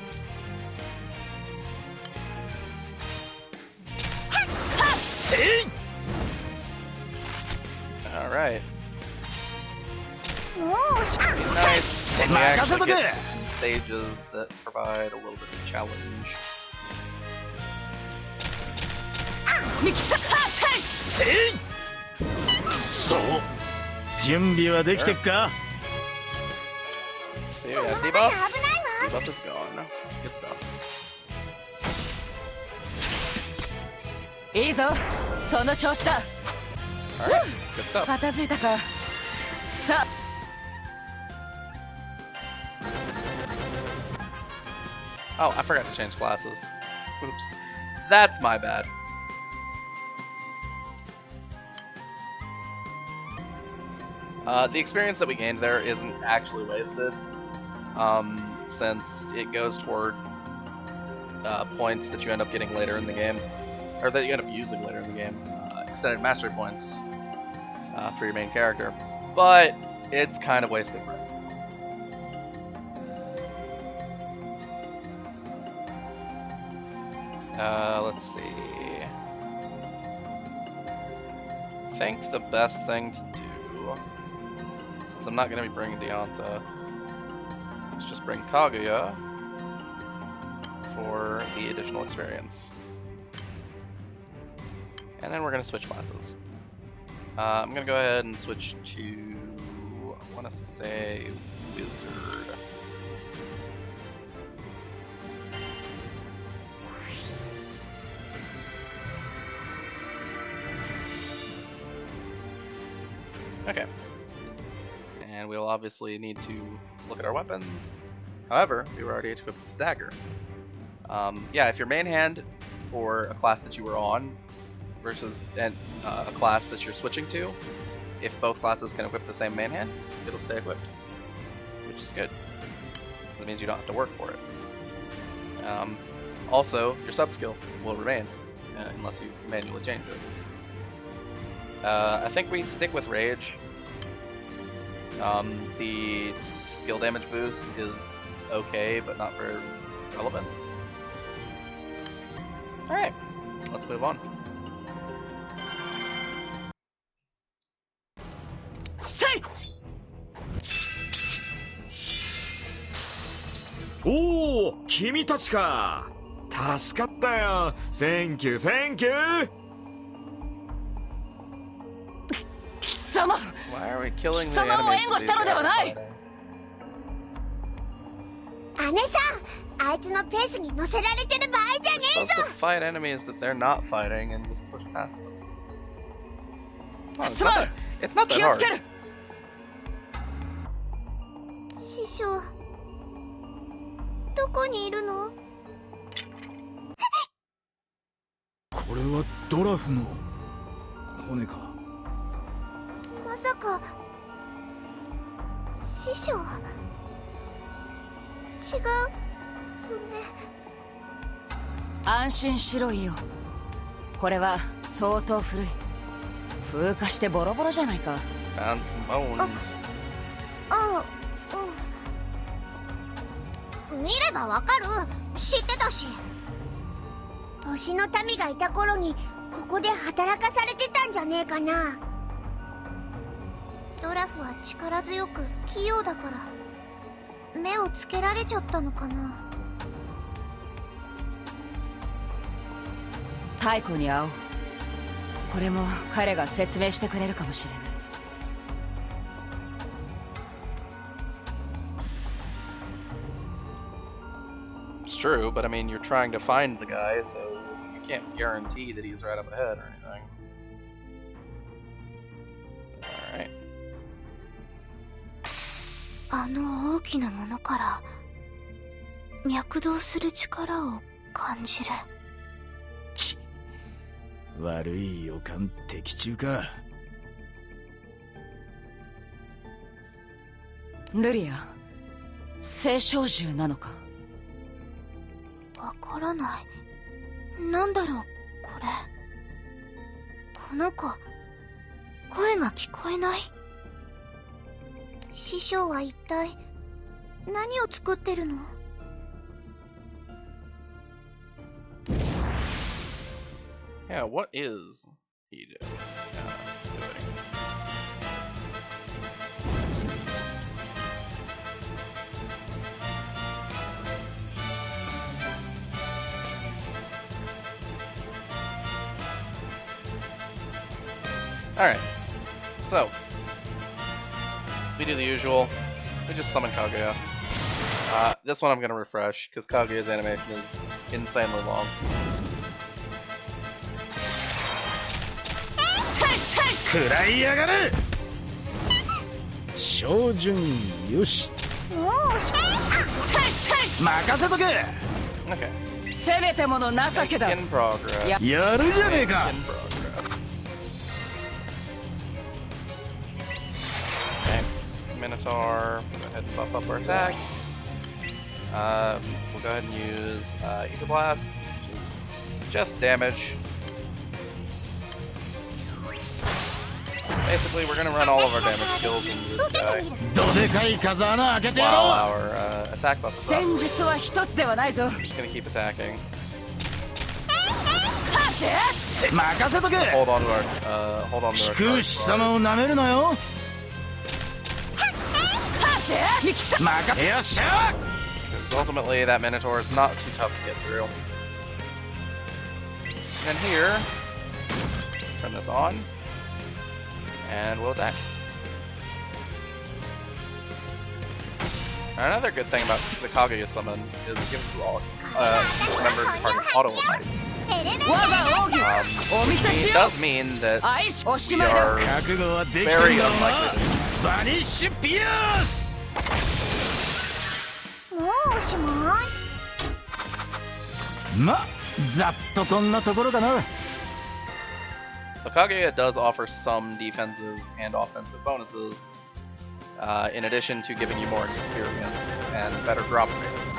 Alright. Nice. And we actually get to some stages that provide a little bit of challenge. See, we have debuff. Debuff is gone. Good stuff.
いいぞ、その調子だ。
Alright, good stuff.
片付いたか。さあ。
Oh, I forgot to change classes. Oops. That's my bad. The experience that we gained there isn't actually wasted, since it goes toward points that you end up getting later in the game, or that you end up using later in the game, extended mastery points for your main character, but it's kind of wasted. Let's see. I think the best thing to do, since I'm not going to be bringing Deonta, is just bring Kaguya for the additional experience. And then we're going to switch classes. I'm going to go ahead and switch to, I want to say, Wizard. Okay. And we'll obviously need to look at our weapons. However, we were already equipped with the dagger. Yeah, if your main hand for a class that you were on versus a class that you're switching to, if both classes can equip the same main hand, it'll stay equipped, which is good. That means you don't have to work for it. Also, your sub-skill will remain, unless you manually change it. I think we stick with Rage. The skill damage boost is okay, but not very relevant. Alright, let's move on.
Oh, 君たちか。助かったよ。Thank you, thank you.
貴様。
Why are we killing the
貴様を援護
enemies?
したのではない。
あ姉さん、あいつのペースに乗せられてる場合じゃねえ
Supposed
ぞ。
to fight enemies that they're not fighting and just push past them. Oh, it's not that
気をつ
hard.
ける。
師匠、どこにいるの？
これはドラフの骨か。
まさか師匠？違うよね。
安心しろよ。これは相当古い。風化してボロボロじゃないか。
Found some bones.
あ、うん。見ればわかる。知ってたし。星の民がいた頃にここで働かされてたんじゃねえかな。ドラフは力強く器用だから目をつけられちゃったのかな。
太古に会おう。これも彼が説明してくれるかもしれない。
It's true, but I mean, you're trying to find the guy, so you can't guarantee that he's right up ahead or anything. Alright.
あの大きなものから脈動する力を感じる。
悪い予感的中か。
ルリア、青少獣なのか？
わからない。なんだろう、これ。この子、声が聞こえない。
師匠は一体何を作ってるの？
Yeah, what is he doing? Alright, so we do the usual. We just summon Kaguya. This one I'm gonna refresh because Kaguya's animation is insanely long.
食らいやがる。照準よし。任せとけ。
Okay.
せめてもの情けだ。
In progress.
やるじゃねえか。
In progress. Okay. Minotaur. Go ahead and buff up our attacks. We'll go ahead and use Ether Blast, which is just damage. Basically, we're gonna run all of our damage skills into this guy while our attack buff is up.
戦術は一つではないぞ。
I'm just gonna keep attacking.
任せとけ。
Hold on to our
低く貴様を舐めるなよ。任せよっしゃ。
Because ultimately, that Minotaur is not too tough to get through. And then here, turn this on. And we'll attack. Another good thing about the Kaguya summon is it gives us all each member of the party auto attack. It does mean that we are very unlikely to.
バニッシュピアス。
もうおしまい？
ま、ざっとこんなところかな。
So Kaguya does offer some defensive and offensive bonuses, in addition to giving you more experience and better drop rates.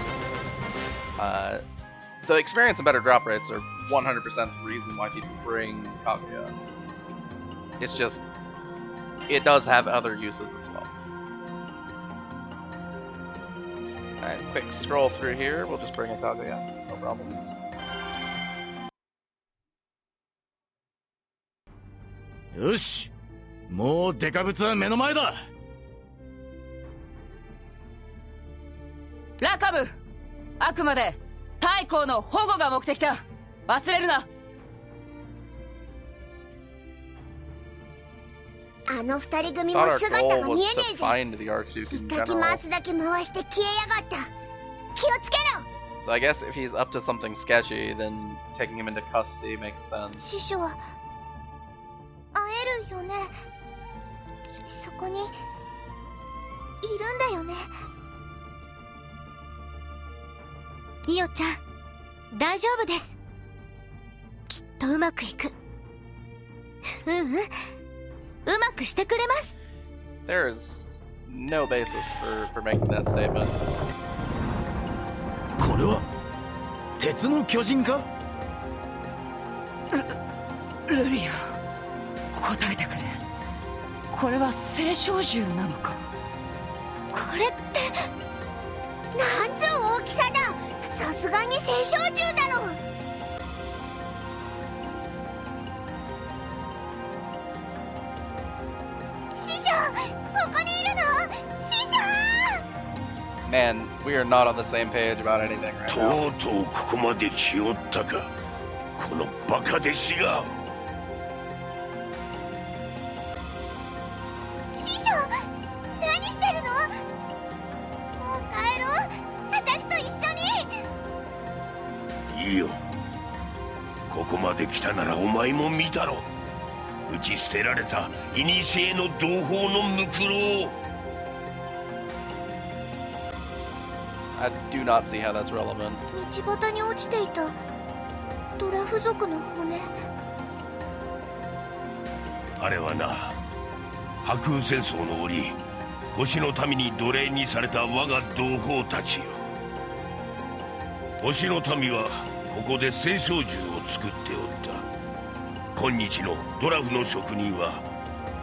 The experience and better drop rates are 100% the reason why people bring Kaguya. It's just, it does have other uses as well. Alright, quick scroll through here, we'll just bring in Kaguya, no problems.
よし、もうデカブツは目の前だ。
ラカブ、あくまで太閤の保護が目的だ。忘れるな。
あの二人組も
Thought our
姿が
goal
見
was
えね
to
えぜ。
find the Archduke
ひっ
in
かき
general.
回すだけ回して消えやがった。気をつけろ。
I guess if he's up to something sketchy, then taking him into custody makes sense.
師匠、会えるよね。そこにいるんだよね。
イオちゃん、大丈夫です。きっとうまくいく。うまくしてくれます。
There is no basis for making that statement.
これは鉄の巨人か？
ルリア、答えてくれ。これは青少獣なのか？
これって
なんつう大きさだ。さすがに青少獣だろ。師匠、ここにいるの？師匠！
Man, we are not on the same page about anything right
と
now.
うとうここまで来おったか、このバカ弟子が。
師匠、何してるの？もう帰ろう。私と一緒に。
いいよ、ここまで来たならお前も見たろ。打ち捨てられた古の同胞のムクロを。
I do not see how that's relevant.
道端に落ちていたドラフ族の骨。
あれはな、白風戦争の折、星の民に奴隷にされた我が同胞たちよ。星の民はここで青少獣を作っておった。今日のドラフの職人は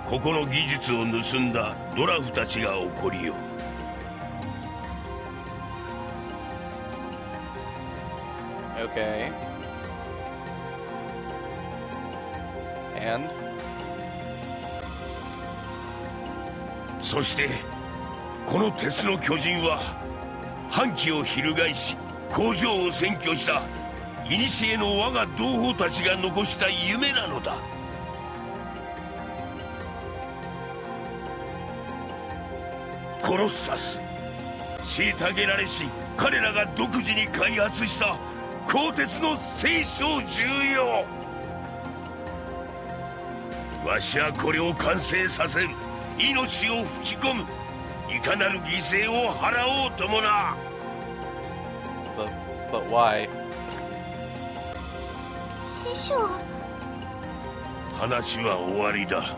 ここの技術を盗んだドラフたちが起こりよ。
Okay. And?
そしてこの鉄の巨人は反旗を翻し工場を占拠した古の我が同胞たちが残した夢なのだ。コロッサス、虐げられし彼らが独自に開発した鋼鉄の青少獣よ。わしはこれを完成させる。命を吹き込む。いかなる犠牲を払おうともな。
But why?
師匠、
話は終わりだ。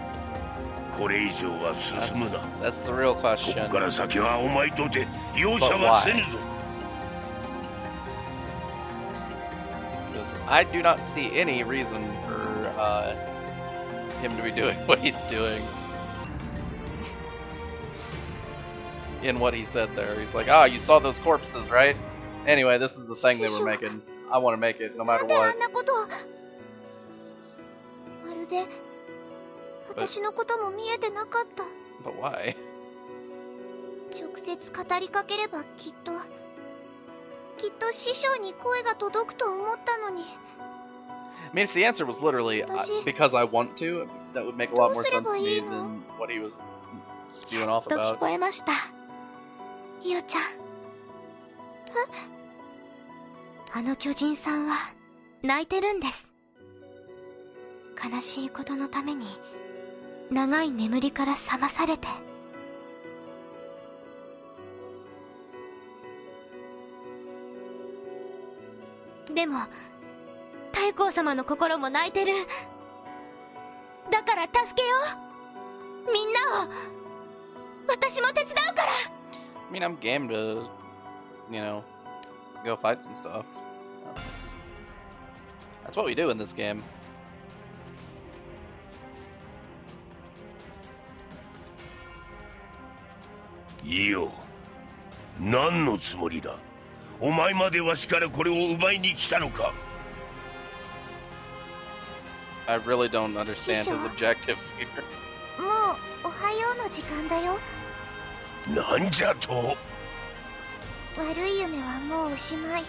これ以上は進むな。
That's the real
こ
question.
こから先はお前とて容赦はせぬぞ。
Because I do not see any reason for him to be doing what he's doing. In what he said there, he's like, "Ah, you saw those corpses, right? Anyway, this is the thing they were making. I want to make it no
な
matter
んであ
what."
んなことを。まるで私のことも見えてなかった。
But why?
直接語りかければきっと師匠に声が届くと思ったのに。
I mean, if the answer was literally because I want to, that would make a lot more sense to me than what he was spewing off
と聞
about.
こえました。イオちゃん。あの巨人さんは泣いてるんです。悲しいことのために長い眠りから覚まされて。でも太閤様の心も泣いてる。だから助けよう。みんなを。私も手伝うから。
I mean, I'm game to, go fight some stuff. That's what we do in this game.
いいよ。何のつもりだ。お前までわしからこれを奪いに来たのか。
I really don't understand his objectives here.
もうおはようの時間だよ。
なんじゃと。
悪い夢はもうおしまいね。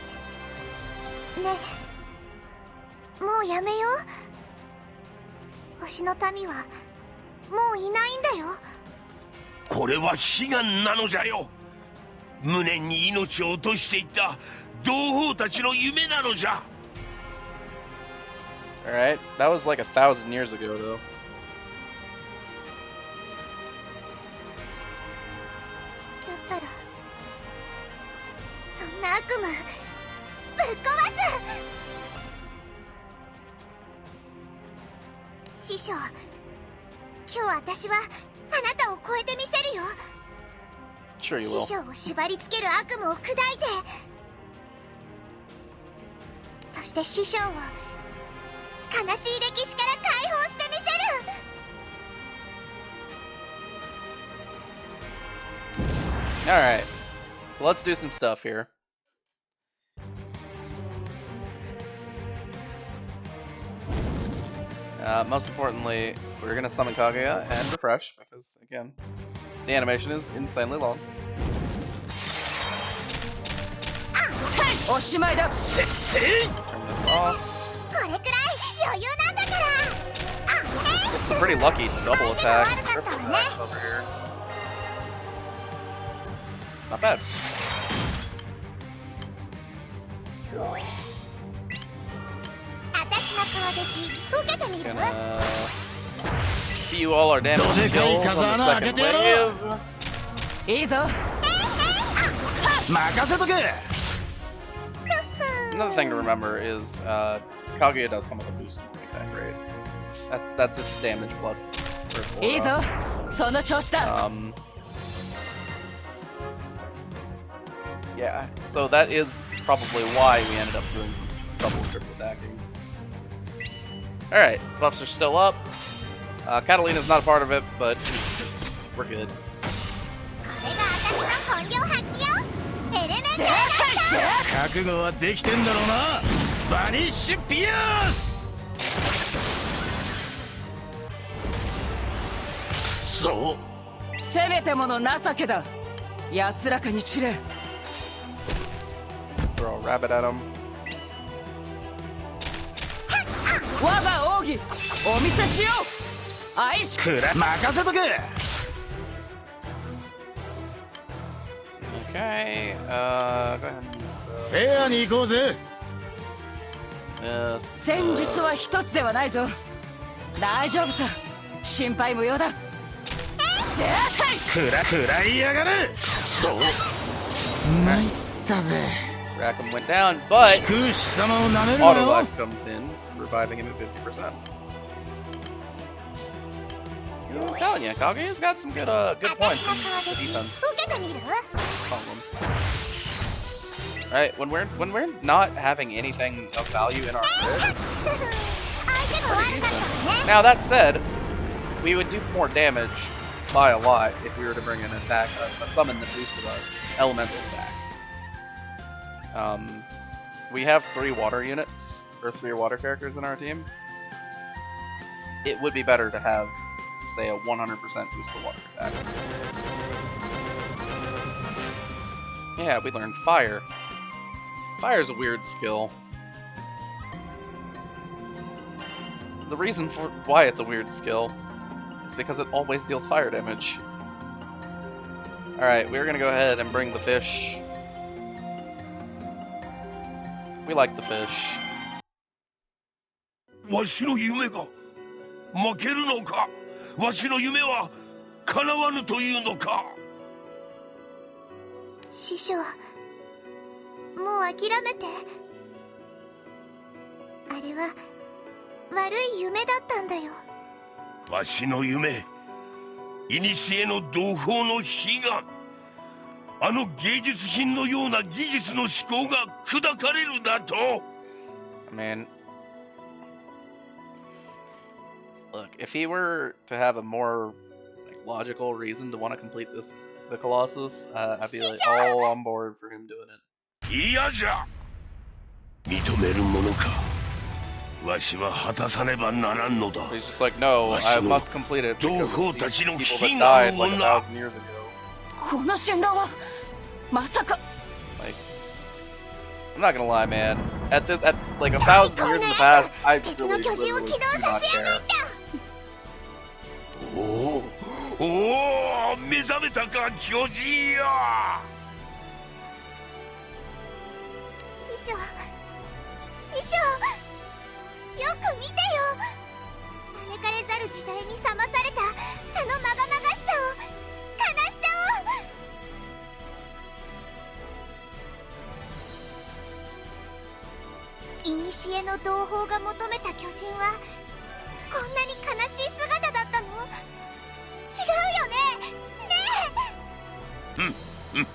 もうやめよう。星の民はもういないんだよ。
これは悲願なのじゃよ。無念に命を落としていった同胞たちの夢なのじゃ。
Alright, that was like 1,000 years ago, though.
だったらそんな悪夢ぶっ壊す。師匠、今日私はあなたを超えてみせるよ。
Sure you
師
will.
匠を縛り付ける悪夢を砕いて、そして師匠を悲しい歴史から解放してみせる。
Alright, so let's do some stuff here. Most importantly, we're gonna summon Kaguya and refresh, because, again, the animation is insanely long.
おしまいだ。
Turn this off.
これくらい余裕なんだから。あ、
It's a pretty lucky double attack. Triple attacks over here. Not bad.
私の攻撃受けてみる？
Gonna spew all our damage skills on the second wave.
いいぞ。
Another thing to remember is Kaguya does come with a boost attack, right? That's its damage plus first
いいぞ
aura.
その調子だ。
Yeah, so that is probably why we ended up doing some double and triple attacking. Alright, buffs are still up. Catalina's not a part of it, but we're good.
これが私の本領発揮よ。エレメンタル
覚悟はできてんだろうな。バニッシュピアス。くそ。
せめてもの情けだ。安らかに散れ。
Throw a rabbit at him.
我が奥義お見せしよう。愛し
くら任せとけ。
Okay, go ahead and use
フェアに行こうぜ。
the
戦術は一つではないぞ。大丈夫さ。心配無用だ。
くらいやがる。そう参ったぜ。
Rackham went down, but
空士様をなめるな
auto
よ。
life comes in, reviving him at 50%. I'm telling you, Kaguya's got some good points
私の
in
攻
the
撃
defense.
受けてみる？
Alright, when we're not having anything of value in our grid,
相手も悪かったわね。
now that said, we would do more damage by a lot if we were to bring an attack, a summon that boosted our elemental attack. We have 3 water units, or 3 water characters in our team. It would be better to have, say, a 100% boost to water attack. Yeah, we learned fire. Fire's a weird skill. The reason for why it's a weird skill is because it always deals fire damage. Alright, we're gonna go ahead and bring the fish. We like the fish.
わしの夢が負けるのか。わしの夢は叶わぬというのか。
師匠、もう諦めて。あれは悪い夢だったんだよ。
わしの夢、古の同胞の悲願、あの芸術品のような技術の思考が砕かれるだと。
I mean, look, if he were to have a more logical reason to want to complete the Colossus, I'd be like all on board for him doing it.
嫌じゃ。認めるものか。わしは果たさねばならんのだ。
He's just like, no, I must complete it because of these people that died like 1,000 years ago.
この瞬間はまさか。
Like, I'm not gonna lie, man. At like 1,000 years in the past, I really do not care.
おお、目覚めたか巨人よ。
古の同胞が求めた巨人はこんなに悲しい姿だったの？違うよね。ね
え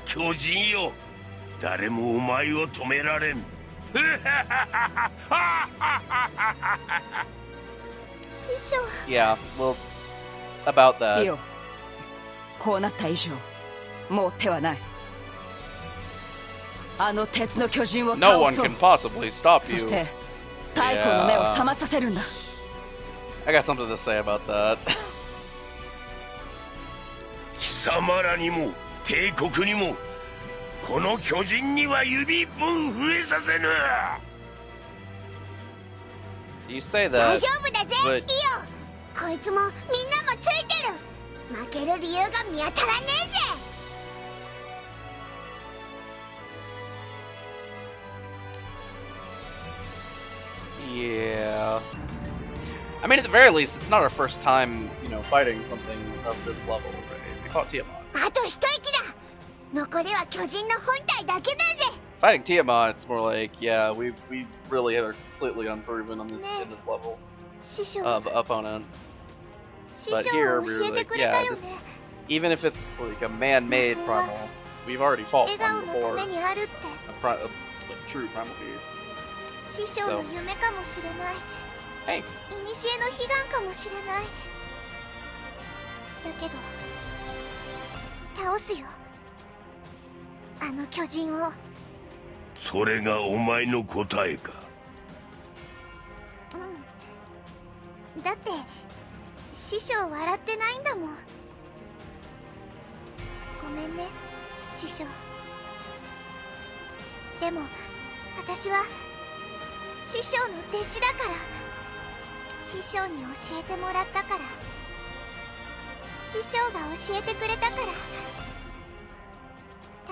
巨人よ、誰もお前を止められん。
師匠。
Yeah, well, about that.
いいよ。こうなった以上、もう手はない。あの鉄の巨人を
No
倒
one
そう。
can possibly stop
そ
you.
して太古の目を覚まさせるんだ。
I got something to say about that.
貴様らにも帝国にもこの巨人には指一本増えさせぬ。
You say
大
that,
丈夫だぜ、
but
リオ。こいつもみんなもついてる。負ける理由が見当たらねえぜ。
yeah. I mean, at the very least, it's not our first time, you know, fighting something of this level, right? We fought Tiamat.
あと一息だ。残りは巨人の本体だけだぜ。
Fighting Tiamat, it's more like, yeah, we really are completely unproven on this in this level
師匠、
of opponent.
師
But
匠
here
教
we
え
were
て
like,
くれた
yeah,
よ
this,
ね。
even if it's like a man-made primal, we've already fought
笑顔
one
のた
before.
めにあるって
A like, true primal piece.
師匠の夢かもしれない。
Hey,
古の悲願かもしれない。だけど倒すよ、あの巨人を。
それがお前の答えか。
うん、だって師匠笑ってないんだもん。ごめんね師匠。でも私は師匠の弟子だから。師匠に教えてもらったから。師匠が教えてくれたから。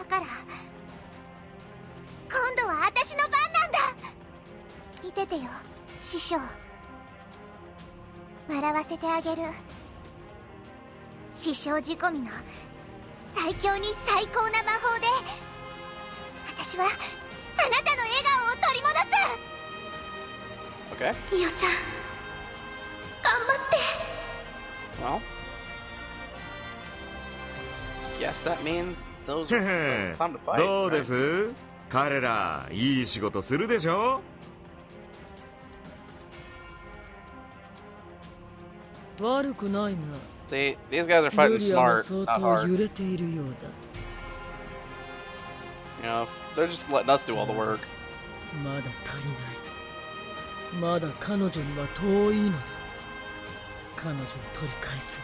だから今度は私の番なんだ。見ててよ師匠。笑わせてあげる。師匠仕込みの最強に最高な魔法で私はあなたの笑顔を取り戻す。
okay.
イオちゃん頑張って。
Well, yes, that means those are it's time to fight.
どうで
right?
す？彼らいい仕事するでしょ？
悪くないが
See, these guys are
ル
fighting
リアも
smart,
相
not
当
hard.
揺れているようだ。
You know, they're just letting us do all the work.
まだ足りない。まだ彼女には遠いのだ。彼女を取り返す。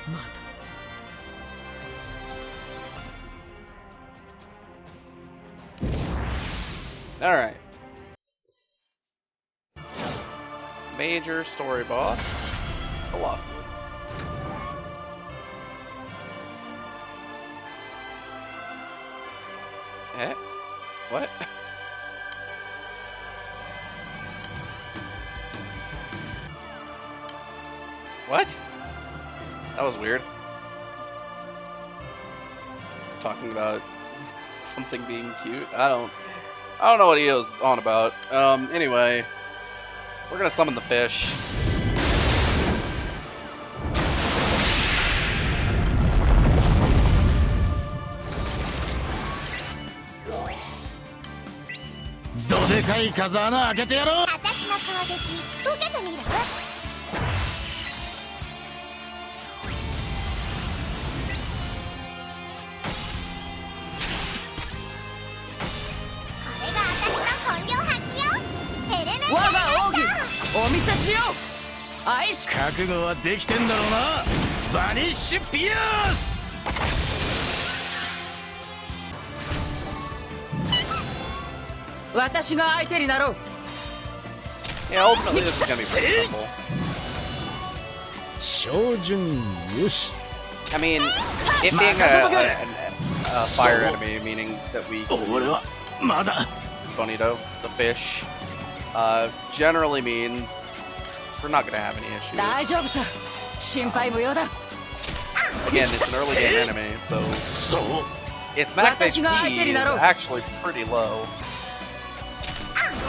まだ。
All right. Major story boss, Colossus. Eh? What? What? That was weird. Talking about something being cute. I don't know what he was on about. Anyway, we're gonna summon the fish.
Dodekai風穴開けてやろう。
私の攻撃受けてみる？これが私の本領発揮よ。エレメンタル
我が
マ
奥義
スター。
お見せしよう。愛し
覚悟はできてんだろうな。バニッシュピアス。
私が相手になろう。
Yeah, ultimately this is gonna be pretty simple.
照準よし。
I mean, it being a fire enemy, meaning that we can
俺は
use
まだ。
Bonito, the fish, generally means we're not gonna have any
大
issues.
丈夫さ。心配無用だ。
Again, it's an early game enemy, so
そう。
its max
私が相手
HP
に
is
なろう。
actually pretty low.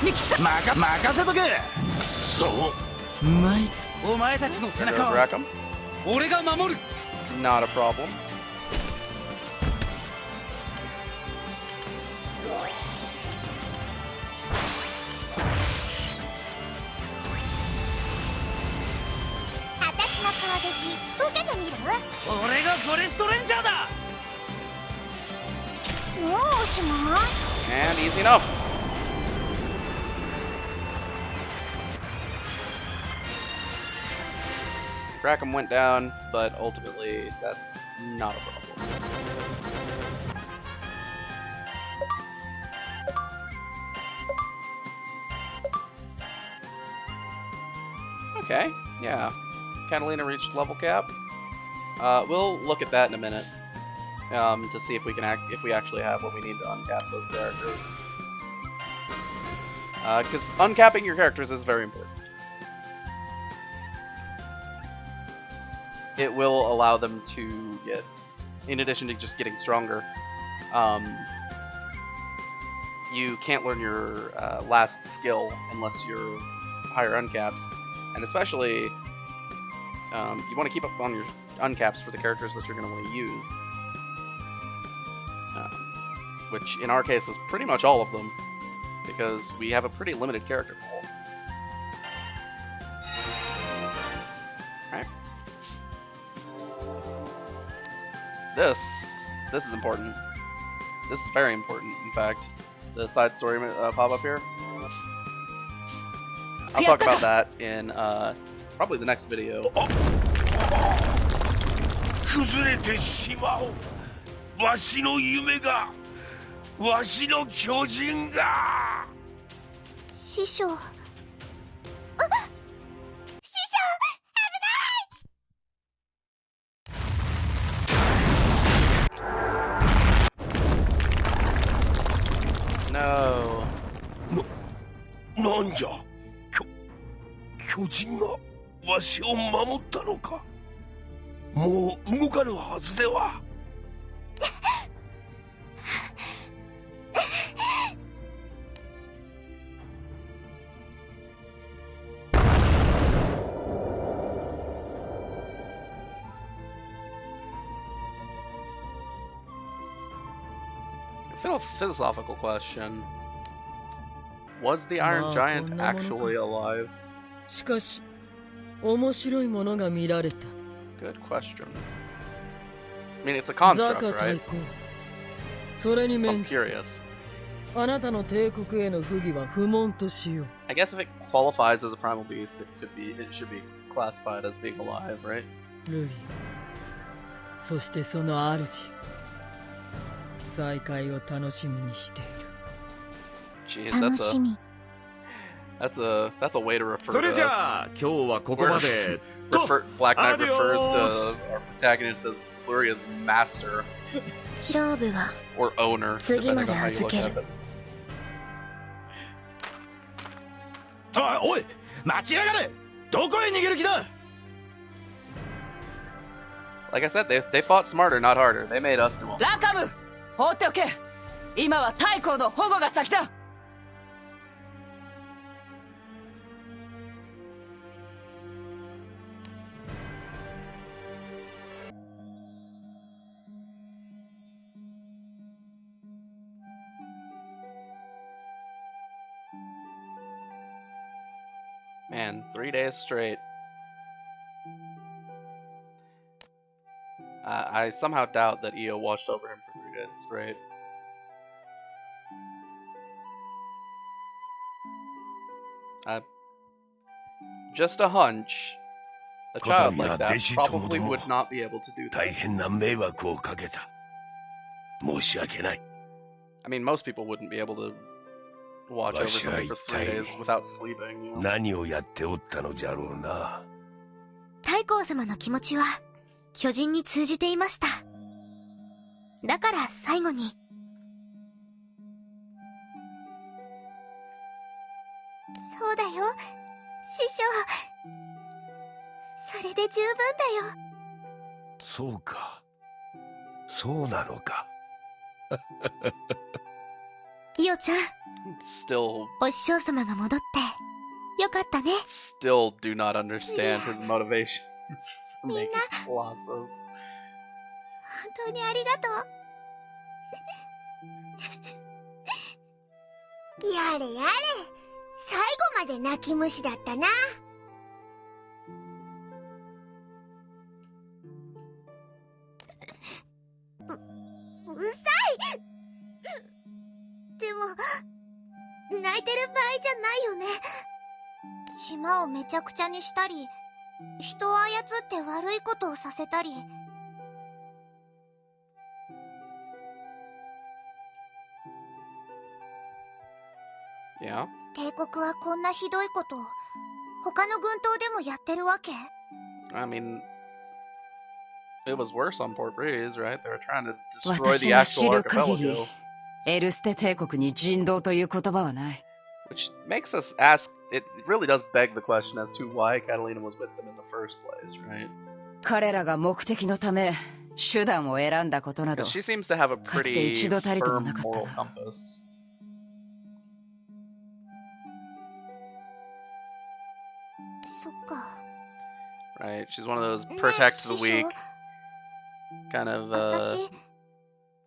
任せとけ。
くそ。
うまい。
お前たちの背
There
中
goes
は
Rackham.
俺が守る。
Not a problem.
俺がフォレストレンジャーだ。
And easy enough. Rackham went down, but ultimately that's not a problem. Okay, yeah. Catalina reached level cap. We'll look at that in a minute. To see if we can if we actually have what we need to uncap those characters. Because uncapping your characters is very important. It will allow them to get, in addition to just getting stronger, you can't learn your last skill unless you're higher uncaps, and especially you want to keep up on your uncaps for the characters that you're going to want to use. Which in our case is pretty much all of them, because we have a pretty limited character pool. Right. This is important. This is very important, in fact. The side story pop up here. I'll talk about that in probably the next video.
崩れてしまう。わしの夢が。わしの巨人が。
師匠。師匠、
No.
なんじゃ。巨人がわしを守ったのか。もう動かぬはずでは。
Philosophical question. Was the Iron Giant actually alive?
しかし面白いものが見られた。
Good question. I mean, it's a construct,
ザカ
right?
大公。それに
So I'm
免じ
curious.
あなたの帝国への不義は不問としよう。
I guess if it qualifies as a primal beast, it should be classified as being alive, right?
ルリー、そしてその主、再会を楽しみにしている。
Jeez,
楽しみ。
that's a way to refer
そ
to
れ
us.
じゃあ今日はここまで。
Black Knight refers
Adios.
to our protagonist as Luria's master
勝負は
or owner,
次
depending
ま
on
で
how you
預
look
け
at
る。
it.
おい、待ちやがれ。どこへ逃げる気だ。
Like I said, they fought smarter, not harder. They made us do all.
ラカム、放っておけ。今は太后の保護が先だ。
Man, 3 days straight. I somehow doubt that Io watched over him for 3 days straight. Just a hunch. A child like that probably would not be able to do
大
that.
変な迷惑をかけた。申し訳ない。
I mean, most people wouldn't be able to watch over something for 3 days without sleeping. You know?
何をやっておったのじゃろうな。
太后様の気持ちは巨人に通じていました。だから最後に、
そうだよ、師匠。それで十分だよ。
そうか。そうなのか。
イオちゃん、
Still
お師匠様が戻ってよかったね。
still do not understand his motivation for
みん
making
な
Colossus.
本当にありがとう。やれやれ、最後まで泣き虫だったな。うさい。でも泣いてる場合じゃないよね。島をめちゃくちゃにしたり、人を操って悪いことをさせたり。
Yeah.
帝国はこんなひどいことを他の軍島でもやってるわけ？
I mean, it was worse on Port Breeze, right? They were trying to destroy
私
the
が知
actual
る限り
archipelago.
エルステ帝国に人道という言葉はない。
Which makes us ask, it really does beg the question as to why Catalina was with them in the first place, right?
彼らが目的のため手段を選んだことなど
Because she seems to have a
かつて
pretty
一度たりとも
firm
なかった
moral
な。
compass.
そっか。
Right? She's one of those
ねえ、
protect the
師匠、
weak kind of
私、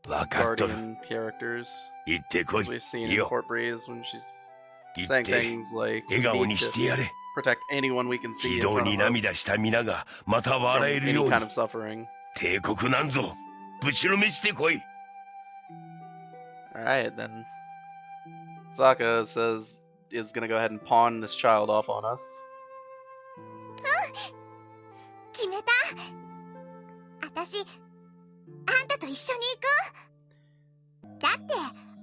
分かっとる。
guardian characters.
行ってこ
As
い。
we've seen
いい
in
よ。
Port Breeze when she's
行
saying
って、
things like, we
笑顔
need
にし
to
てやれ。
protect anyone we can see
非
in
道
front
に
of
涙
us
した皆がまた
from
笑える
any
ように
kind of suffering.
帝国なんぞぶちのめしてこい。
Alright, then. Sokka says is gonna go ahead and pawn this child off on us.
決めた。私、あんたと一緒に行く。だって、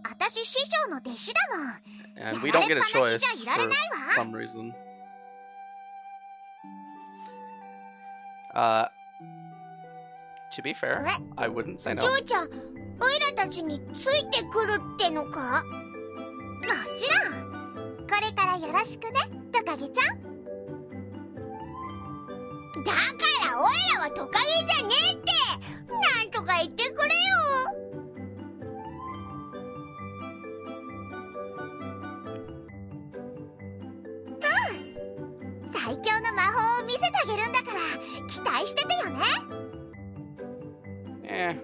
私師匠の弟子だもん。
And we don't get a choice
やられっぱなしじゃいられ
for
ないわ。
some reason. To be fair, I wouldn't say
ジ
no.
ョーちゃん、オイラたちについてくるってのか？もちろん。これからよろしくね、トカゲちゃん。だからオイラはトカゲじゃねえって。なんとか言ってくれよ。最強の魔法を見せてあげるんだから期待しててよね。
Eh,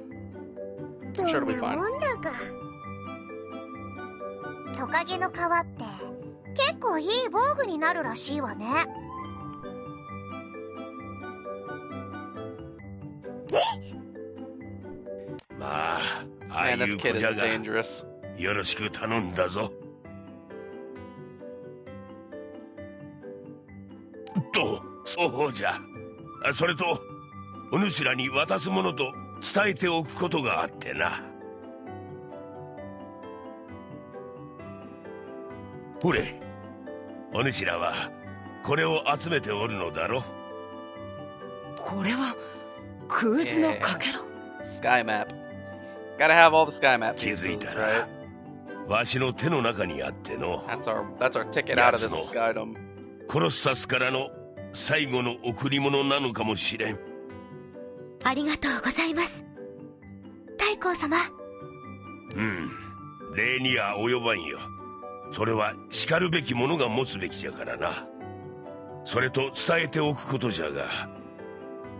ど
sure it'll
ん
be
な
fine.
もんだか。トカゲの皮って結構いい防具になるらしいわね。
まあ、ああ
Man,
い
this
う
kid
子
is
じゃが
dangerous.
よろしく頼んだぞ。と、そうじゃ。それと、お主らに渡すものと伝えておくことがあってな。ほれ、お主らはこれを集めておるのだろ。
これは空図のかけら。
Sky map. Gotta have all the sky map
気づい
pieces,
た
right?
ら、わしの手の中にあっての、
That's our ticket out of this skydom.
コロッサスからの最後の贈り物なのかもしれん。
ありがとうございます、太閤様。
うん、礼には及ばんよ。それは叱るべきものが持つべきじゃからな。それと伝えておくことじゃが、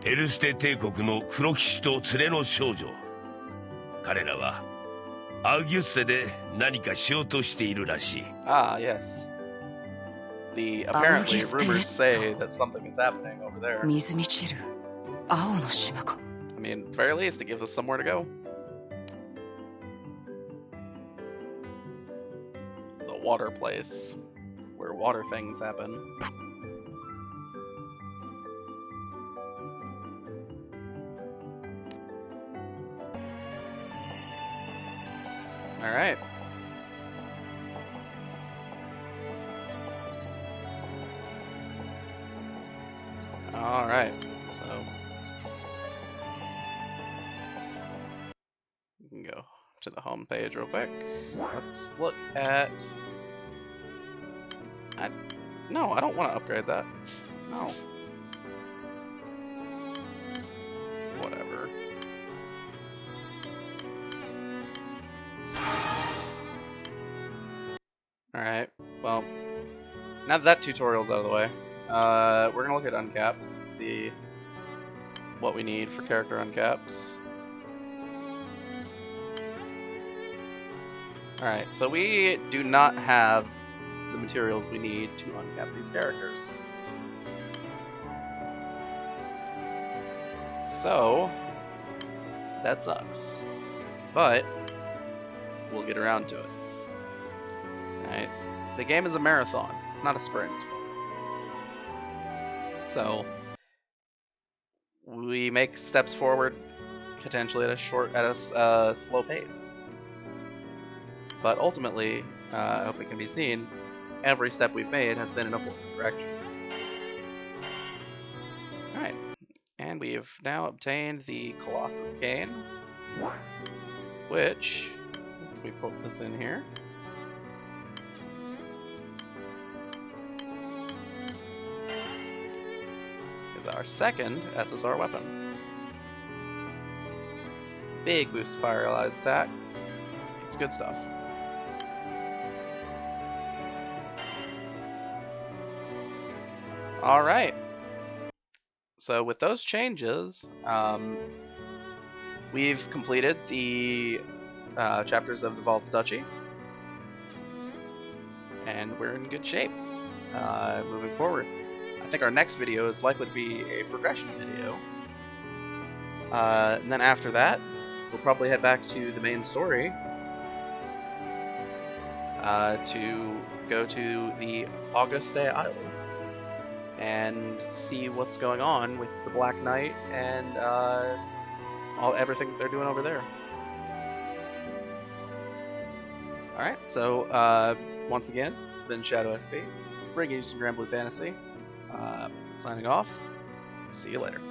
エルステ帝国の黒騎士と連れの少女、彼らはアウギュステで何かしようとしているらしい。
Ah, yes. Apparently rumors say that something is happening over there.
水満ちる青の島か。
I mean, at the very least, it gives us somewhere to go. The water place, where water things happen. All right. All right. So we can go to the home page real quick. Let's look at. No, I don't want to upgrade that. No. Whatever. well, now that tutorial's out of the way, we're gonna look at uncaps, see what we need for character uncaps. Alright, so we do not have the materials we need to uncap these characters. So, that sucks. But, we'll get around to it. Alright, the game is a marathon, it's not a sprint. So, we make steps forward, potentially at a slow pace. But ultimately, I hope it can be seen, every step we've made has been in a forward direction. Alright, and we've now obtained the Colossus Cane, which, if we put this in here, is our second SSR weapon. Big boost to Fire Allies attack. It's good stuff. Alright. So with those changes, we've completed the chapters of the Valtz Duchy. And we're in good shape moving forward. I think our next video is likely to be a progression video. And then after that, we'll probably head back to the main story to go to the Auguste Isles and see what's going on with the Black Knight and everything they're doing over there. Alright, so once again, it's been Shadow SB, bringing you some Granblue Fantasy. Signing off. See you later.